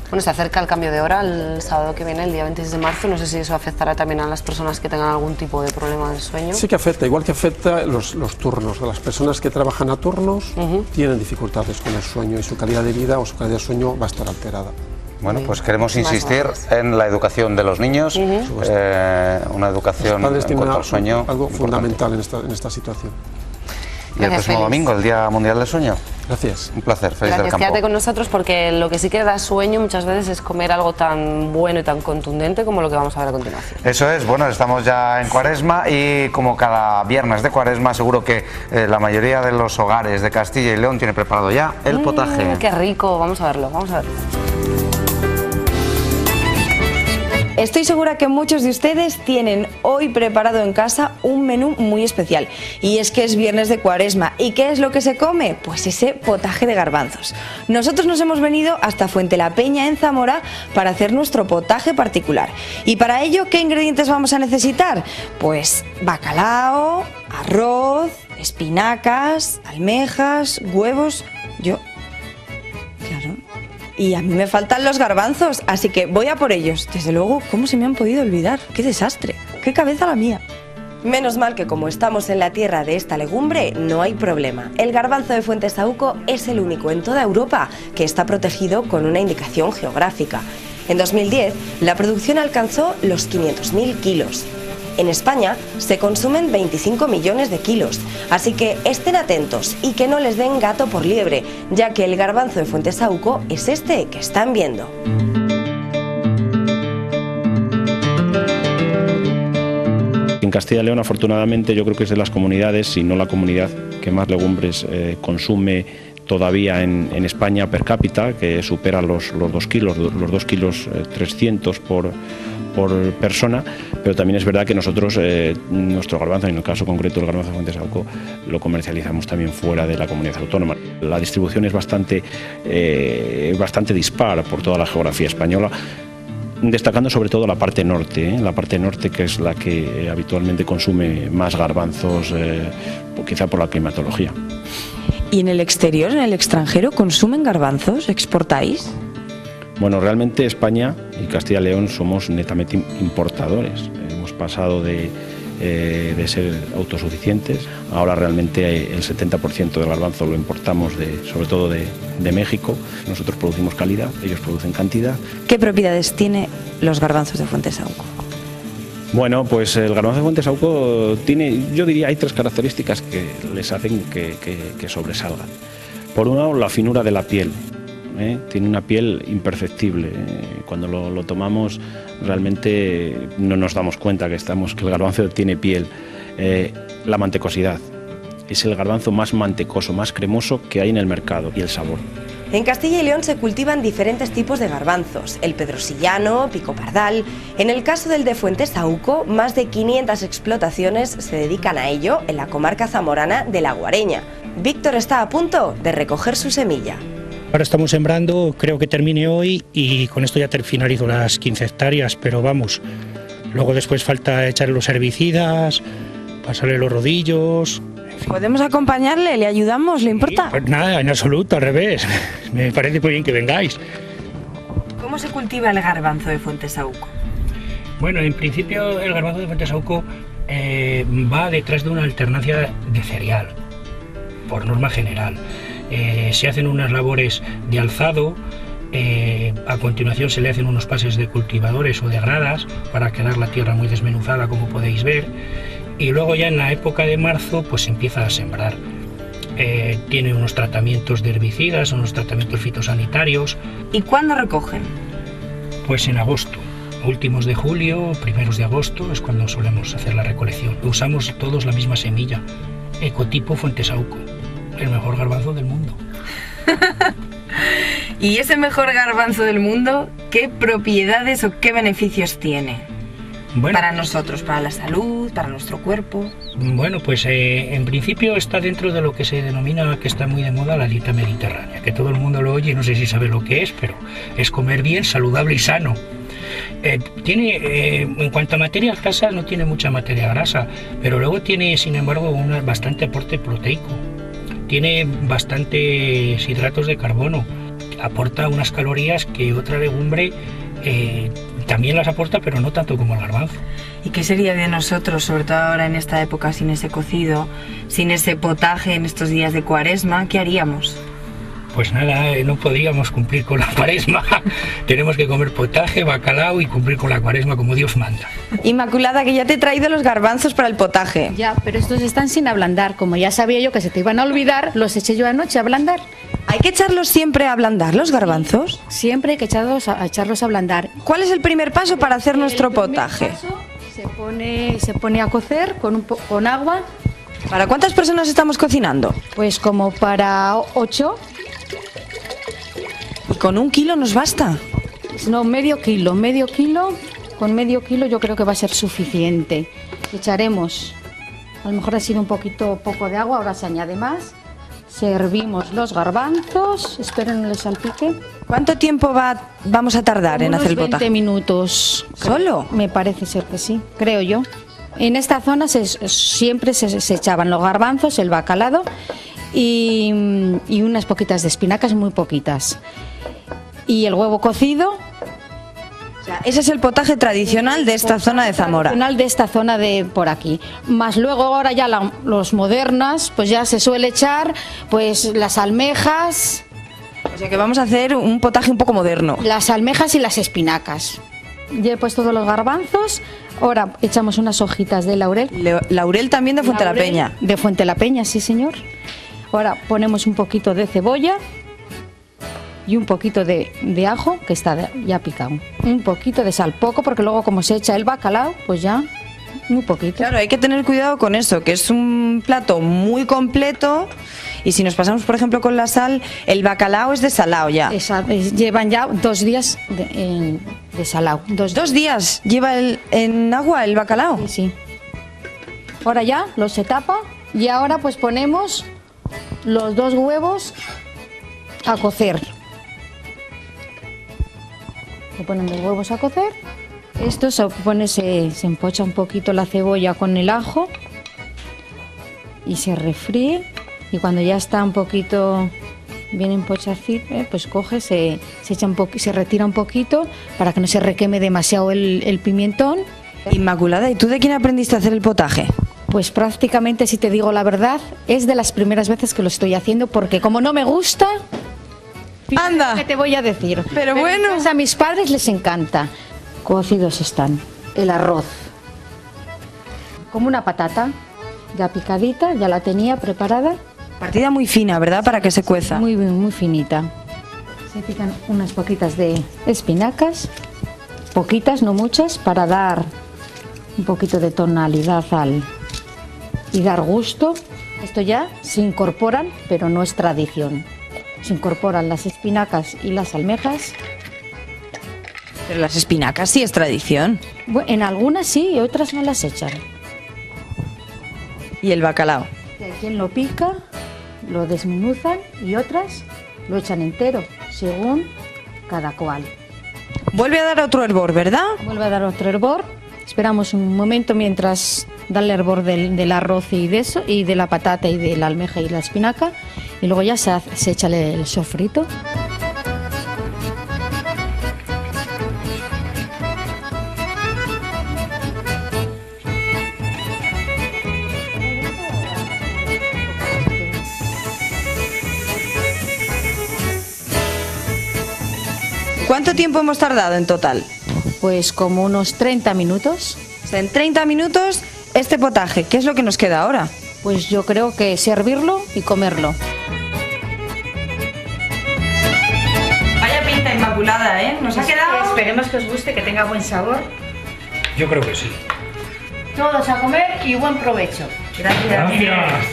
Bueno, se acerca el cambio de hora el sábado que viene, el día 26 de marzo. No sé si eso afectará también a las personas que tengan algún tipo de problema del sueño. Sí que afecta, igual que afecta los turnos. Las personas que trabajan a turnos tienen dificultades con el sueño y su calidad de vida o su calidad de sueño va a estar alterada. Bueno, pues queremos insistir en la educación de los niños, una educación en cuanto al sueño. Algo fundamental en esta situación. Y el próximo domingo, el Día Mundial del Sueño. Gracias. Un placer, Félix del Campo. Quédate con nosotros porque lo que sí que da sueño muchas veces es comer algo tan bueno y tan contundente como lo que vamos a ver a continuación. Eso es, bueno, estamos ya en Cuaresma y como cada viernes de Cuaresma seguro que la mayoría de los hogares de Castilla y León tiene preparado ya el potaje. ¡Qué rico! Vamos a verlo, vamos a verlo. Estoy segura que muchos de ustedes tienen hoy preparado en casa un menú muy especial. Y es que es viernes de Cuaresma. ¿Y qué es lo que se come? Pues ese potaje de garbanzos. Nosotros nos hemos venido hasta Fuente la Peña, en Zamora, para hacer nuestro potaje particular. Y para ello, ¿qué ingredientes vamos a necesitar? Pues bacalao, arroz, espinacas, almejas, huevos... Claro... Y a mí me faltan los garbanzos, así que voy a por ellos. Desde luego, ¿cómo se me han podido olvidar? ¡Qué desastre! ¡Qué cabeza la mía! Menos mal que como estamos en la tierra de esta legumbre, no hay problema. El garbanzo de Fuentesauco es el único en toda Europa que está protegido con una indicación geográfica. En 2010, la producción alcanzó los 500.000 kilos. En España se consumen 25 millones de kilos, así que estén atentos y que no les den gato por liebre, ya que el garbanzo de Fuentesauco es este que están viendo. En Castilla y León, afortunadamente, yo creo que es de las comunidades, si no la comunidad que más legumbres consume todavía en España per cápita, que supera los 2 kilos, los 2 kilos 300 por persona, pero también es verdad que nosotros, nuestro garbanzo, en el caso concreto del garbanzo de Fuentesauco, lo comercializamos también fuera de la comunidad autónoma. La distribución es bastante dispar por toda la geografía española, destacando sobre todo la parte norte, que es la que habitualmente consume más garbanzos, quizá por la climatología. ¿Y en el exterior, en el extranjero, consumen garbanzos? ¿Exportáis? Bueno, realmente España y Castilla y León somos netamente importadores. Hemos pasado de ser autosuficientes. Ahora realmente el 70% del garbanzo lo importamos sobre todo de México. Nosotros producimos calidad, ellos producen cantidad. ¿Qué propiedades tiene los garbanzos de Fuentesauco? Bueno, pues el garbanzo de Fuentesauco tiene, yo diría, hay 3 características que les hacen que sobresalgan. Por un lado, la finura de la piel. Tiene una piel imperceptible. Cuando lo tomamos realmente no nos damos cuenta que el garbanzo tiene piel. La mantecosidad. Es el garbanzo más mantecoso, más cremoso que hay en el mercado, y el sabor. En Castilla y León se cultivan diferentes tipos de garbanzos, el pedrosillano, pico pardal. En el caso del de Fuentesauco, más de 500 explotaciones se dedican a ello en la comarca zamorana de La Guareña. Víctor está a punto de recoger su semilla. Ahora estamos sembrando, creo que termine hoy y con esto ya finalizo las 15 hectáreas, pero vamos, luego después falta echar los herbicidas, pasarle los rodillos. En fin. ¿Podemos acompañarle? ¿Le ayudamos? ¿Le importa? Pues nada, en absoluto, al revés. Me parece muy bien que vengáis. ¿Cómo se cultiva el garbanzo de Fuentesauco? Bueno, en principio el garbanzo de Fuentesauco va detrás de una alternancia de cereal, por norma general. Se hacen unas labores de alzado, a continuación se le hacen unos pases de cultivadores o de gradas para quedar la tierra muy desmenuzada, como podéis ver, y luego ya en la época de marzo pues se empieza a sembrar. Tiene unos tratamientos de herbicidas, unos tratamientos fitosanitarios. ¿Y cuándo recogen? Pues en agosto. Últimos de julio, primeros de agosto es cuando solemos hacer la recolección. Usamos todos la misma semilla, ecotipo Fuentesauco. El mejor garbanzo del mundo. ¿Y ese mejor garbanzo del mundo, qué propiedades o qué beneficios tiene? Bueno, para nosotros, para la salud, para nuestro cuerpo. Bueno, pues en principio está dentro de lo que se denomina, que está muy de moda, la dieta mediterránea, que todo el mundo lo oye, no sé si sabe lo que es, pero es comer bien, saludable y sano. En cuanto a materias grasas, no tiene mucha materia grasa, pero luego tiene, sin embargo, bastante aporte proteico. Tiene bastantes hidratos de carbono, aporta unas calorías que otra legumbre también las aporta, pero no tanto como el garbanzo. ¿Y qué sería de nosotros, sobre todo ahora en esta época, sin ese cocido, sin ese potaje en estos días de Cuaresma? ¿Qué haríamos? Pues nada, no podríamos cumplir con la Cuaresma. Tenemos que comer potaje, bacalao y cumplir con la Cuaresma como Dios manda. Inmaculada, que ya te he traído los garbanzos para el potaje. Ya, pero estos están sin ablandar. Como ya sabía yo que se te iban a olvidar, los eché yo anoche a ablandar. ¿Hay que echarlos siempre a ablandar los garbanzos? Siempre hay que echarlos a ablandar. ¿Cuál es el primer paso para hacer nuestro potaje? Se pone a cocer con agua. ¿Para cuántas personas estamos cocinando? Pues como para 8. ¿Y con 1 kilo nos basta? No, medio kilo. Con medio kilo yo creo que va a ser suficiente. Echaremos, a lo mejor ha sido poco de agua, ahora se añade más. Servimos los garbanzos, esperen no les salpique. ¿Cuánto tiempo vamos a tardar en hacer el potaje? 20 minutos. ¿Solo? Me parece ser que sí, creo yo. En esta zona siempre se echaban los garbanzos, el bacalao y unas poquitas de espinacas, muy poquitas. Y el huevo cocido. O sea, ese es el potaje tradicional de esta zona de Zamora. Tradicional de esta zona de por aquí. Más luego ahora ya los modernas, pues ya se suele echar pues las almejas. O sea que vamos a hacer un potaje un poco moderno. Las almejas y las espinacas. Ya he puesto todos los garbanzos. Ahora echamos unas hojitas de laurel. Laurel también de Fuente la Peña. De Fuente la Peña, sí señor. Ahora ponemos un poquito de cebolla y un poquito de ajo, que está ya picado. Un poquito de sal, poco, porque luego como se echa el bacalao, pues ya muy poquito. Claro, hay que tener cuidado con eso, que es un plato muy completo Y si nos pasamos, por ejemplo, con la sal, el bacalao es desalado ya. Llevan ya 2 días de salado. 2 días lleva en agua el bacalao. Sí, sí. Ahora ya se tapa y ahora pues ponemos los 2 huevos a cocer. Se ponen los huevos a cocer. Esto se empocha un poquito la cebolla con el ajo y se refríe. Y cuando ya está un poquito bien empochacito, pues coge, se retira un poquito para que no se requeme demasiado el pimentón. Inmaculada, ¿y tú de quién aprendiste a hacer el potaje? Pues prácticamente, si te digo la verdad, es de las primeras veces que lo estoy haciendo, porque como no me gusta, anda, ¿qué te voy a decir? Pero bueno, a mis padres les encanta. Cocidos están el arroz, como una patata, ya picadita, ya la tenía preparada. Partida muy fina, ¿verdad? Para que se cueza. Muy bien, muy finita. Se pican unas poquitas de espinacas, poquitas, no muchas, para dar un poquito de tonalidad y dar gusto. Esto ya se incorporan, pero no es tradición. Se incorporan las espinacas y las almejas. Pero las espinacas sí es tradición. Bueno, en algunas sí y otras no las echan. ¿Y el bacalao? Hay quien lo pica, lo desmenuzan y otras lo echan entero, según cada cual. Vuelve a dar otro hervor, ¿verdad? Vuelve a dar otro hervor. Esperamos un momento mientras da el hervor del arroz y de la patata y de la almeja y la espinaca. Y luego ya se echa el sofrito. ¿Cuánto tiempo hemos tardado en total? Pues como unos 30 minutos. O sea, en 30 minutos este potaje. ¿Qué es lo que nos queda ahora? Pues yo creo que servirlo y comerlo. Vaya pinta inmaculada, ¿eh? Nos ha quedado... Esperemos que os guste, que tenga buen sabor. Yo creo que sí. Todos a comer y buen provecho. Gracias. Gracias.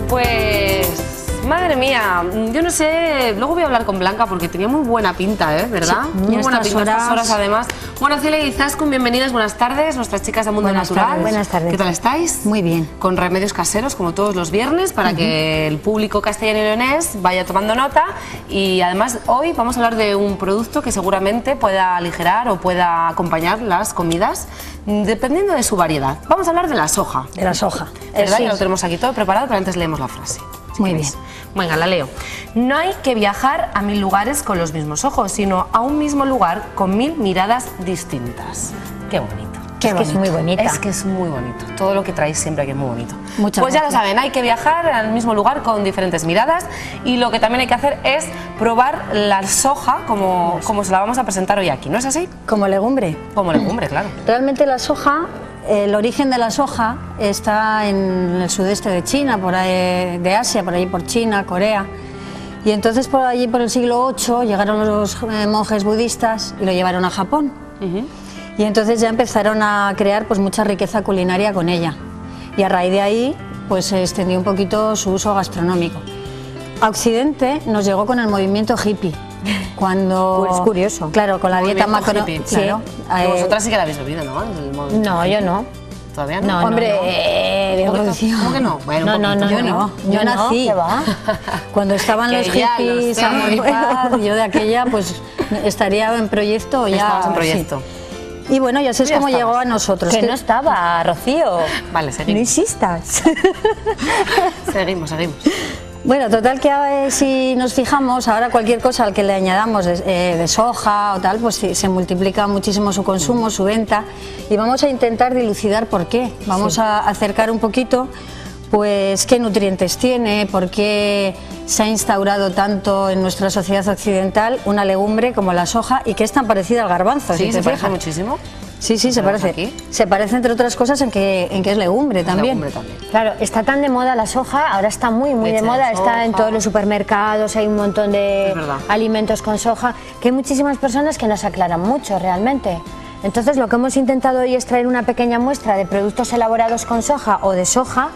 Pues... madre mía, yo no sé, luego voy a hablar con Blanca porque tenía muy buena pinta, ¿verdad? Sí, muy buena pinta, estas horas además. Bueno, Celia y Izaskun, bienvenidas, buenas tardes, nuestras chicas del mundo natural. Buenas tardes. ¿Qué tal estáis? Muy bien. Con remedios caseros, como todos los viernes, para que el público castellano y leonés vaya tomando nota. Y además, hoy vamos a hablar de un producto que seguramente pueda aligerar o pueda acompañar las comidas, dependiendo de su variedad. Vamos a hablar de la soja. De la soja. ¿Verdad? Sí. Ya lo tenemos aquí todo preparado, pero antes leemos la frase. Muy bien. Venga, la leo. No hay que viajar a 1000 lugares con los mismos ojos, sino a un mismo lugar con 1000 miradas distintas. Qué bonito. Es que es muy bonita. Es que es muy bonito. Todo lo que traéis siempre que es muy bonito. Muchas pues ya gracias. lo saben, hay que viajar al mismo lugar con diferentes miradas y lo que también hay que hacer es probar la soja como se la vamos a presentar hoy aquí. ¿No es así? Como legumbre. Como legumbre, claro. Realmente la soja, el origen de la soja está en el sudeste de China, por ahí, de Asia, por allí por China, Corea. Y entonces por allí, por el siglo VIII, llegaron los monjes budistas y lo llevaron a Japón. Y entonces ya empezaron a crear pues mucha riqueza culinaria con ella. Y a raíz de ahí pues se extendió un poquito su uso gastronómico. A Occidente nos llegó con el movimiento hippie. Cuando, Pues curioso. Claro, con la dieta Movimiento macro. hippie, Sí, claro. Vosotras sí que la habéis bebido, ¿no? No, yo no. ¿Todavía no? No, hombre, ¿Cómo que no? Bueno, no, yo no. Yo nací. ¿Qué va? Cuando estaban Que los ya lo hippies, sé. amor y paz, yo de aquella pues estaría en proyecto ya. Estabas en proyecto. Sí. Y bueno, ya sé Ya cómo estabas. llegó a nosotros. Que no estaba, Rocío. Vale, No seguimos. insistas. Seguimos. Bueno, total que si nos fijamos, ahora cualquier cosa al que le añadamos de soja o tal, pues se multiplica muchísimo su consumo, su venta, y vamos a intentar dilucidar por qué. Vamos a acercar un poquito pues qué nutrientes tiene, por qué se ha instaurado tanto en nuestra sociedad occidental una legumbre como la soja y que es tan parecida al garbanzo. Sí, si se te parece fijas. muchísimo. Sí, se parece. Aquí. Se parece entre otras cosas en que es legumbre también. Legumbre también. Claro, está tan de moda la soja, ahora está muy Leche de moda, de está en soja. todos los supermercados, hay un montón de Es verdad. alimentos con soja, que hay muchísimas personas que no se aclaran mucho realmente. Entonces lo que hemos intentado hoy es traer una pequeña muestra de productos elaborados con soja o de soja,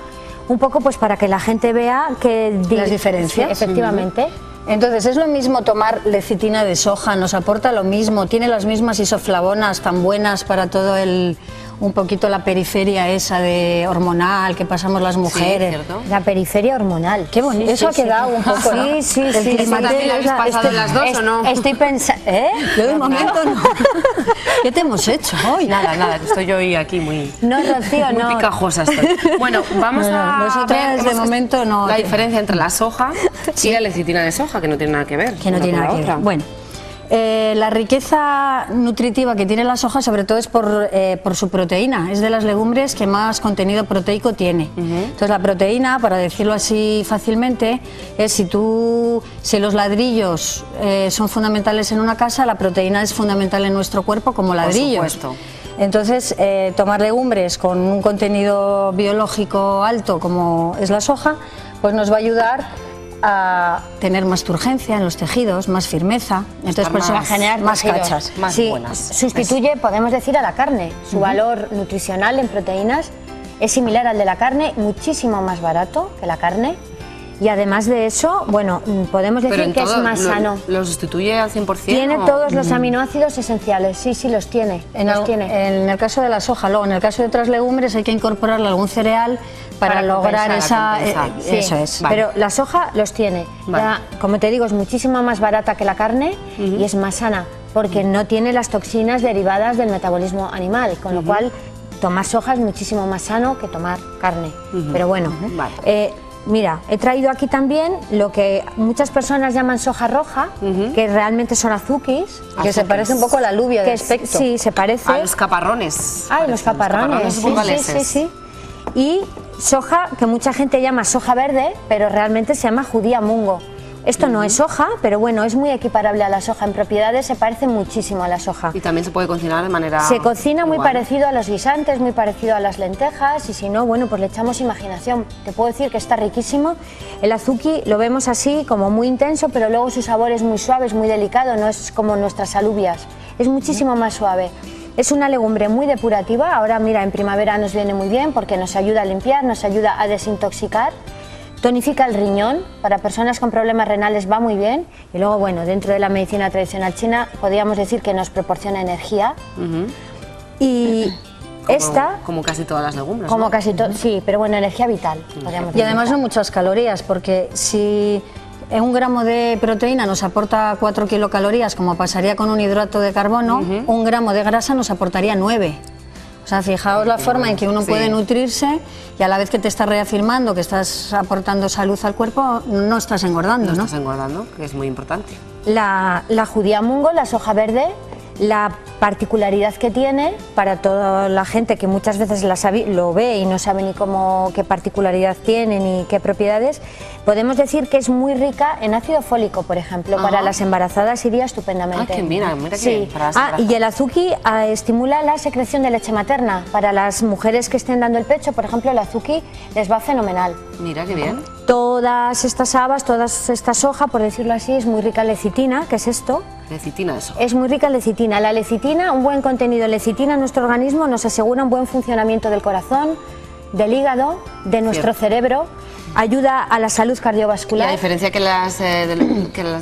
un poco pues para que la gente vea que las diferencias. Sí, efectivamente. Entonces, ¿es lo mismo tomar lecitina de soja? ¿Nos aporta lo mismo? ¿Tiene las mismas isoflavonas tan buenas para todo un poquito la periferia esa de hormonal que pasamos las mujeres? Sí, ¿cierto? La periferia hormonal. Qué bonito. Eso ha quedado un poco, ¿no? Sí, sí, El sí. climaterio, ¿También habéis pasado las dos o no? Estoy pensando... Yo de momento no. ¿Qué te hemos hecho hoy? Nada, que estoy yo hoy aquí muy... No, Rocío, muy no. picajosa estoy. Bueno, vamos a nosotras ver de momento no. la diferencia entre la soja y la lecitina de soja, que no tiene nada que ver. Que no una tiene con nada la que ver. otra. Bueno, la riqueza nutritiva que tiene la soja sobre todo es por su proteína. Es de las legumbres que más contenido proteico tiene. Entonces la proteína, para decirlo así fácilmente, es si los ladrillos son fundamentales en una casa, la proteína es fundamental en nuestro cuerpo como ladrillos. Por supuesto. Entonces, tomar legumbres con un contenido biológico alto como es la soja, pues nos va a ayudar a tener más turgencia en los tejidos, más firmeza, entonces por eso Va a generar más tejidos. cachas. Más Sí, buenas. sustituye, podemos decir, a la carne. Su valor nutricional en proteínas es similar al de la carne, muchísimo más barato que la carne. Y además de eso, bueno, podemos Pero decir en que es todo, más sano. ¿Lo sustituye al 100%? Tiene o? todos los aminoácidos esenciales, sí, los tiene. En el caso de la soja, luego en el caso de otras legumbres hay que incorporarle algún cereal para lograr compensar. Sí, eso es. Vale. Pero la soja los tiene. Vale. Ya, como te digo, es muchísimo más barata que la carne y es más sana, porque no tiene las toxinas derivadas del metabolismo animal, con lo cual tomar soja es muchísimo más sano que tomar carne. Pero bueno, Vale. mira, he traído aquí también lo que muchas personas llaman soja roja, que realmente son azukis. Que se parece un poco a la alubia de aspecto. Sí, se parece. A los caparrones. Ah, los caparrones, sí. Y soja, que mucha gente llama soja verde, pero realmente se llama judía mungo. Esto no es soja, pero bueno, es muy equiparable a la soja. En propiedades se parece muchísimo a la soja. Y también se puede cocinar de manera... Se cocina muy igual. parecido a los guisantes, muy parecido a las lentejas, y si no, bueno, pues le echamos imaginación. Te puedo decir que está riquísimo. El azuki lo vemos así, como muy intenso, pero luego su sabor es muy suave, es muy delicado, no es como nuestras alubias. Es muchísimo más suave. Es una legumbre muy depurativa. Ahora, mira, en primavera nos viene muy bien porque nos ayuda a limpiar, nos ayuda a desintoxicar. Tonifica el riñón, para personas con problemas renales va muy bien. Y luego, bueno, dentro de la medicina tradicional china, podríamos decir que nos proporciona energía. Y Como casi todas las legumbres, como ¿no? casi todo, sí, pero bueno, energía vital. podríamos Y además decir. no muchas calorías, porque si un gramo de proteína nos aporta 4 kilocalorías, como pasaría con un hidrato de carbono, un gramo de grasa nos aportaría 9. O sea, fijaos la forma en que uno puede nutrirse y a la vez que te estás reafirmando que estás aportando salud al cuerpo, no estás engordando, ¿no? No estás engordando, que es muy importante. La judía mungo, la soja verde, la particularidad que tiene para toda la gente que muchas veces lo ve y no sabe ni qué particularidad tiene ni qué propiedades, podemos decir que es muy rica en ácido fólico, por ejemplo. Para las embarazadas iría estupendamente. Ah, que mira que sí. bien, para las Y embarazadas. el azuki estimula la secreción de leche materna. Para las mujeres que estén dando el pecho, por ejemplo, el azuki les va fenomenal. Mira qué bien. Todas estas habas, toda esta soja, por decirlo así, es muy rica en lecitina, que es esto. Lecitina, eso. Es muy rica en lecitina. La lecitina, un buen contenido de lecitina en nuestro organismo nos asegura un buen funcionamiento del corazón, del hígado, de nuestro cerebro, ayuda a la salud Y cardiovascular. a diferencia que las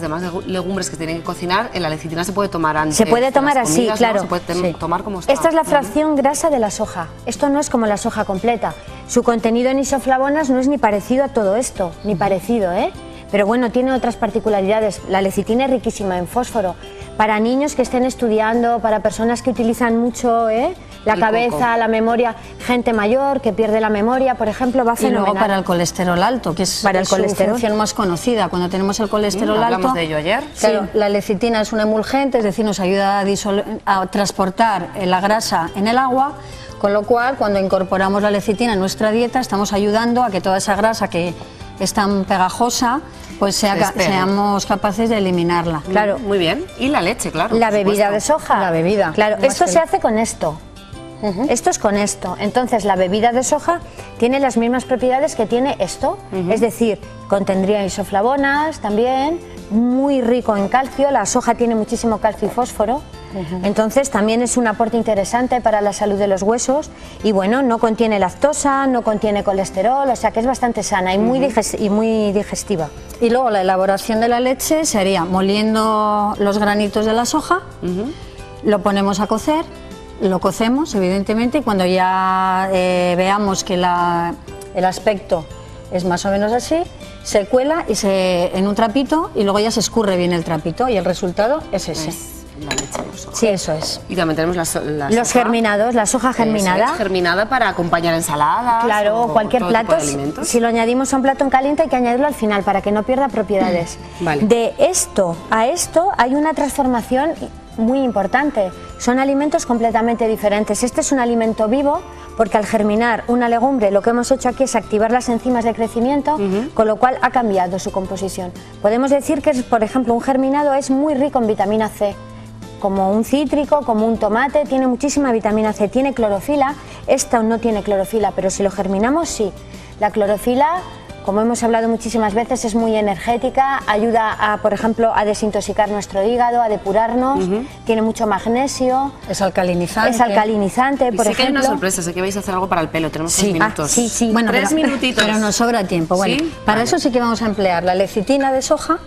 demás legumbres que tienen que cocinar, en la lecitina se puede tomar antes. Se puede de tomar las así, comidas, ¿no? claro. Se puede Sí. tomar como está. Esta es la fracción grasa de la soja. Esto no es como la soja completa. Su contenido en isoflavonas no es ni parecido a todo esto, ni parecido, ¿eh? Pero bueno, tiene otras particularidades. La lecitina es riquísima en fósforo. Para niños que estén estudiando, para personas que utilizan mucho la El cabeza, coco. la memoria, gente mayor que pierde la memoria, por ejemplo, va Y fenomenal. luego para el colesterol alto, que es Para el su colesterol. función más conocida. Cuando tenemos el colesterol hablamos alto, de ello ayer. claro, la lecitina es un emulgente, es decir, nos ayuda a transportar la grasa en el agua, con lo cual cuando incorporamos la lecitina en nuestra dieta estamos ayudando a que toda esa grasa que es tan pegajosa, pues seamos capaces de eliminarla. Claro. Muy bien. Y la leche, claro. La por bebida supuesto. de soja. La bebida. Claro, Más esto que se el- hace con esto. Esto es con esto. Entonces, la bebida de soja tiene las mismas propiedades que tiene esto. Es decir, contendría isoflavonas también, muy rico en calcio. La soja tiene muchísimo calcio y fósforo. Entonces también es un aporte interesante para la salud de los huesos y bueno, no contiene lactosa, no contiene colesterol, o sea que es bastante sana y muy digestiva. Y luego la elaboración de la leche se haría moliendo los granitos de la soja, lo ponemos a cocer, lo cocemos evidentemente y cuando ya veamos que el aspecto es más o menos así, se cuela y en un trapito y luego ya se escurre bien el trapito y el resultado es ese. La leche de soja. Sí, eso es. Y también tenemos los germinados, la soja germinada. Germinada para acompañar ensaladas. Claro, o cualquier plato. Si lo añadimos a un plato en caliente hay que añadirlo al final para que no pierda propiedades. Vale. De esto a esto hay una transformación muy importante. Son alimentos completamente diferentes. Este es un alimento vivo porque al germinar una legumbre lo que hemos hecho aquí es activar las enzimas de crecimiento, con lo cual ha cambiado su composición. Podemos decir que, por ejemplo, un germinado es muy rico en vitamina C. Como un cítrico, como un tomate, tiene muchísima vitamina C, tiene clorofila. Esta no tiene clorofila, pero si lo germinamos, sí. La clorofila, como hemos hablado muchísimas veces, es muy energética, ayuda a, por ejemplo, a desintoxicar nuestro hígado, a depurarnos, tiene mucho magnesio. Es alcalinizante. Es alcalinizante, por sé ejemplo. Que hay una sorpresa, sé que vais a hacer algo para el pelo, tenemos 3 minutos. Sí. Bueno, 3 minutitos. Pero nos sobra tiempo. Bueno, ¿Sí? Para eso sí que vamos a emplear la lecitina de soja.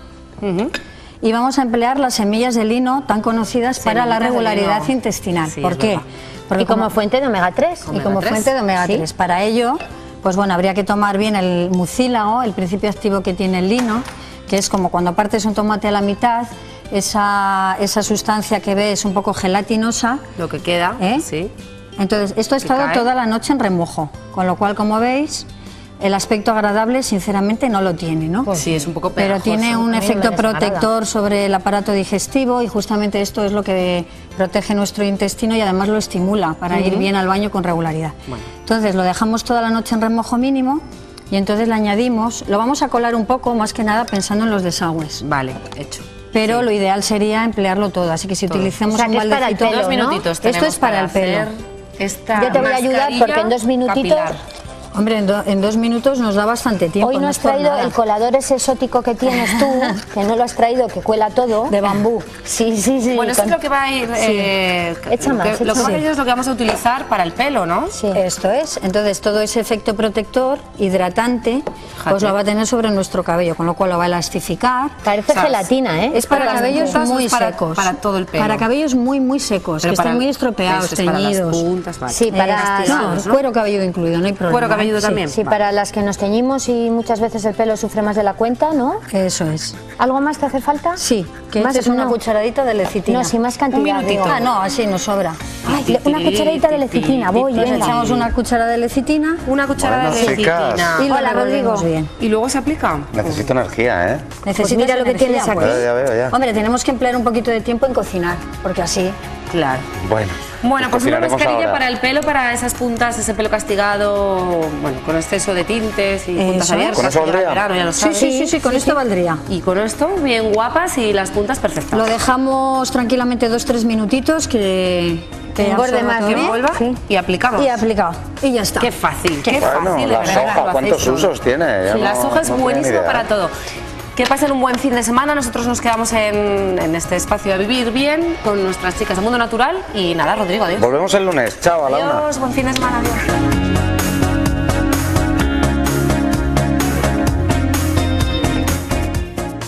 Y vamos a emplear las semillas de lino tan conocidas para la regularidad intestinal. Sí, ¿Por qué? Porque como fuente de omega 3. Y como fuente de omega 3. Para ello, pues bueno, habría que tomar bien el mucílago, el principio activo que tiene el lino, que es como cuando partes un tomate a la mitad, esa sustancia que ves un poco gelatinosa. Lo que queda, sí. Entonces, esto ha estado toda la noche en remojo, con lo cual, como veis, el aspecto agradable sinceramente no lo tiene, ¿no? Sí, es un poco pegajoso. Pero tiene un efecto protector sobre el aparato digestivo y justamente esto es lo que protege nuestro intestino y además lo estimula para ir bien al baño con regularidad. Bueno. Entonces lo dejamos toda la noche en remojo mínimo y entonces le añadimos, lo vamos a colar un poco más que nada pensando en los desagües. Vale, hecho. Pero lo ideal sería emplearlo todo, así que si utilizamos un baldecito, para el pelo, 2 minutitos esto es para el pelo. Yo te voy a ayudar porque en 2 minutitos... Hombre, en 2 minutos nos da bastante tiempo. Hoy no has traído el colador ese exótico que tienes tú, que no lo has traído, que cuela todo. De bambú. Sí. Bueno, esto es lo que va a ir... Echa más. Lo que va a ir es lo que vamos a utilizar para el pelo, ¿no? Sí. Esto es. Entonces, todo ese efecto protector, hidratante, pues lo va a tener sobre nuestro cabello, con lo cual lo va a elastificar. Parece gelatina, ¿eh? Es para cabellos muy secos. Para todo el pelo. Para cabellos muy secos, que están muy estropeados, teñidos. Para las puntas, vale. Sí, para... cuero cabelludo incluido, no hay problema. Cuero cabelludo también. Sí, para las que nos teñimos y muchas veces el pelo sufre más de la cuenta, ¿no? Eso es. ¿Algo más te hace falta? Sí, que más es una cucharadita de lecitina. No, sí, más cantidad. Un minutito. Ah, no, así nos sobra. Ay, una cucharadita de lecitina, voy. Entonces echamos una cucharada de lecitina. Una cucharada de lecitina. Y hola, Rodrigo. Bien. ¿Y luego se aplica? Necesito energía, ¿eh? Pues mira lo que tienes aquí. Ya veo. Hombre, tenemos que emplear un poquito de tiempo en cocinar, porque así... Claro. Bueno, pues una mascarilla para el pelo, para esas puntas, ese pelo castigado, bueno, con exceso de tintes y puntas abiertas. ¿Con eso valdría? Verano, ya lo sabes. Sí, con esto valdría. Y con esto, bien guapas y las puntas perfectas. Lo dejamos tranquilamente 2-3 minutitos que engorde más, que envuelva y aplicamos. Y aplicado. Y ya está. Qué fácil, qué bueno, fácil. La soja, ¿cuántos usos tiene? La soja es buenísima para todo. Que pasen un buen fin de semana. Nosotros nos quedamos en este espacio de Vivir Bien con nuestras chicas de Mundo Natural. Y nada, Rodrigo, adiós. Volvemos el lunes. Chao, a la 1. Adiós, buen fin de semana. Adiós.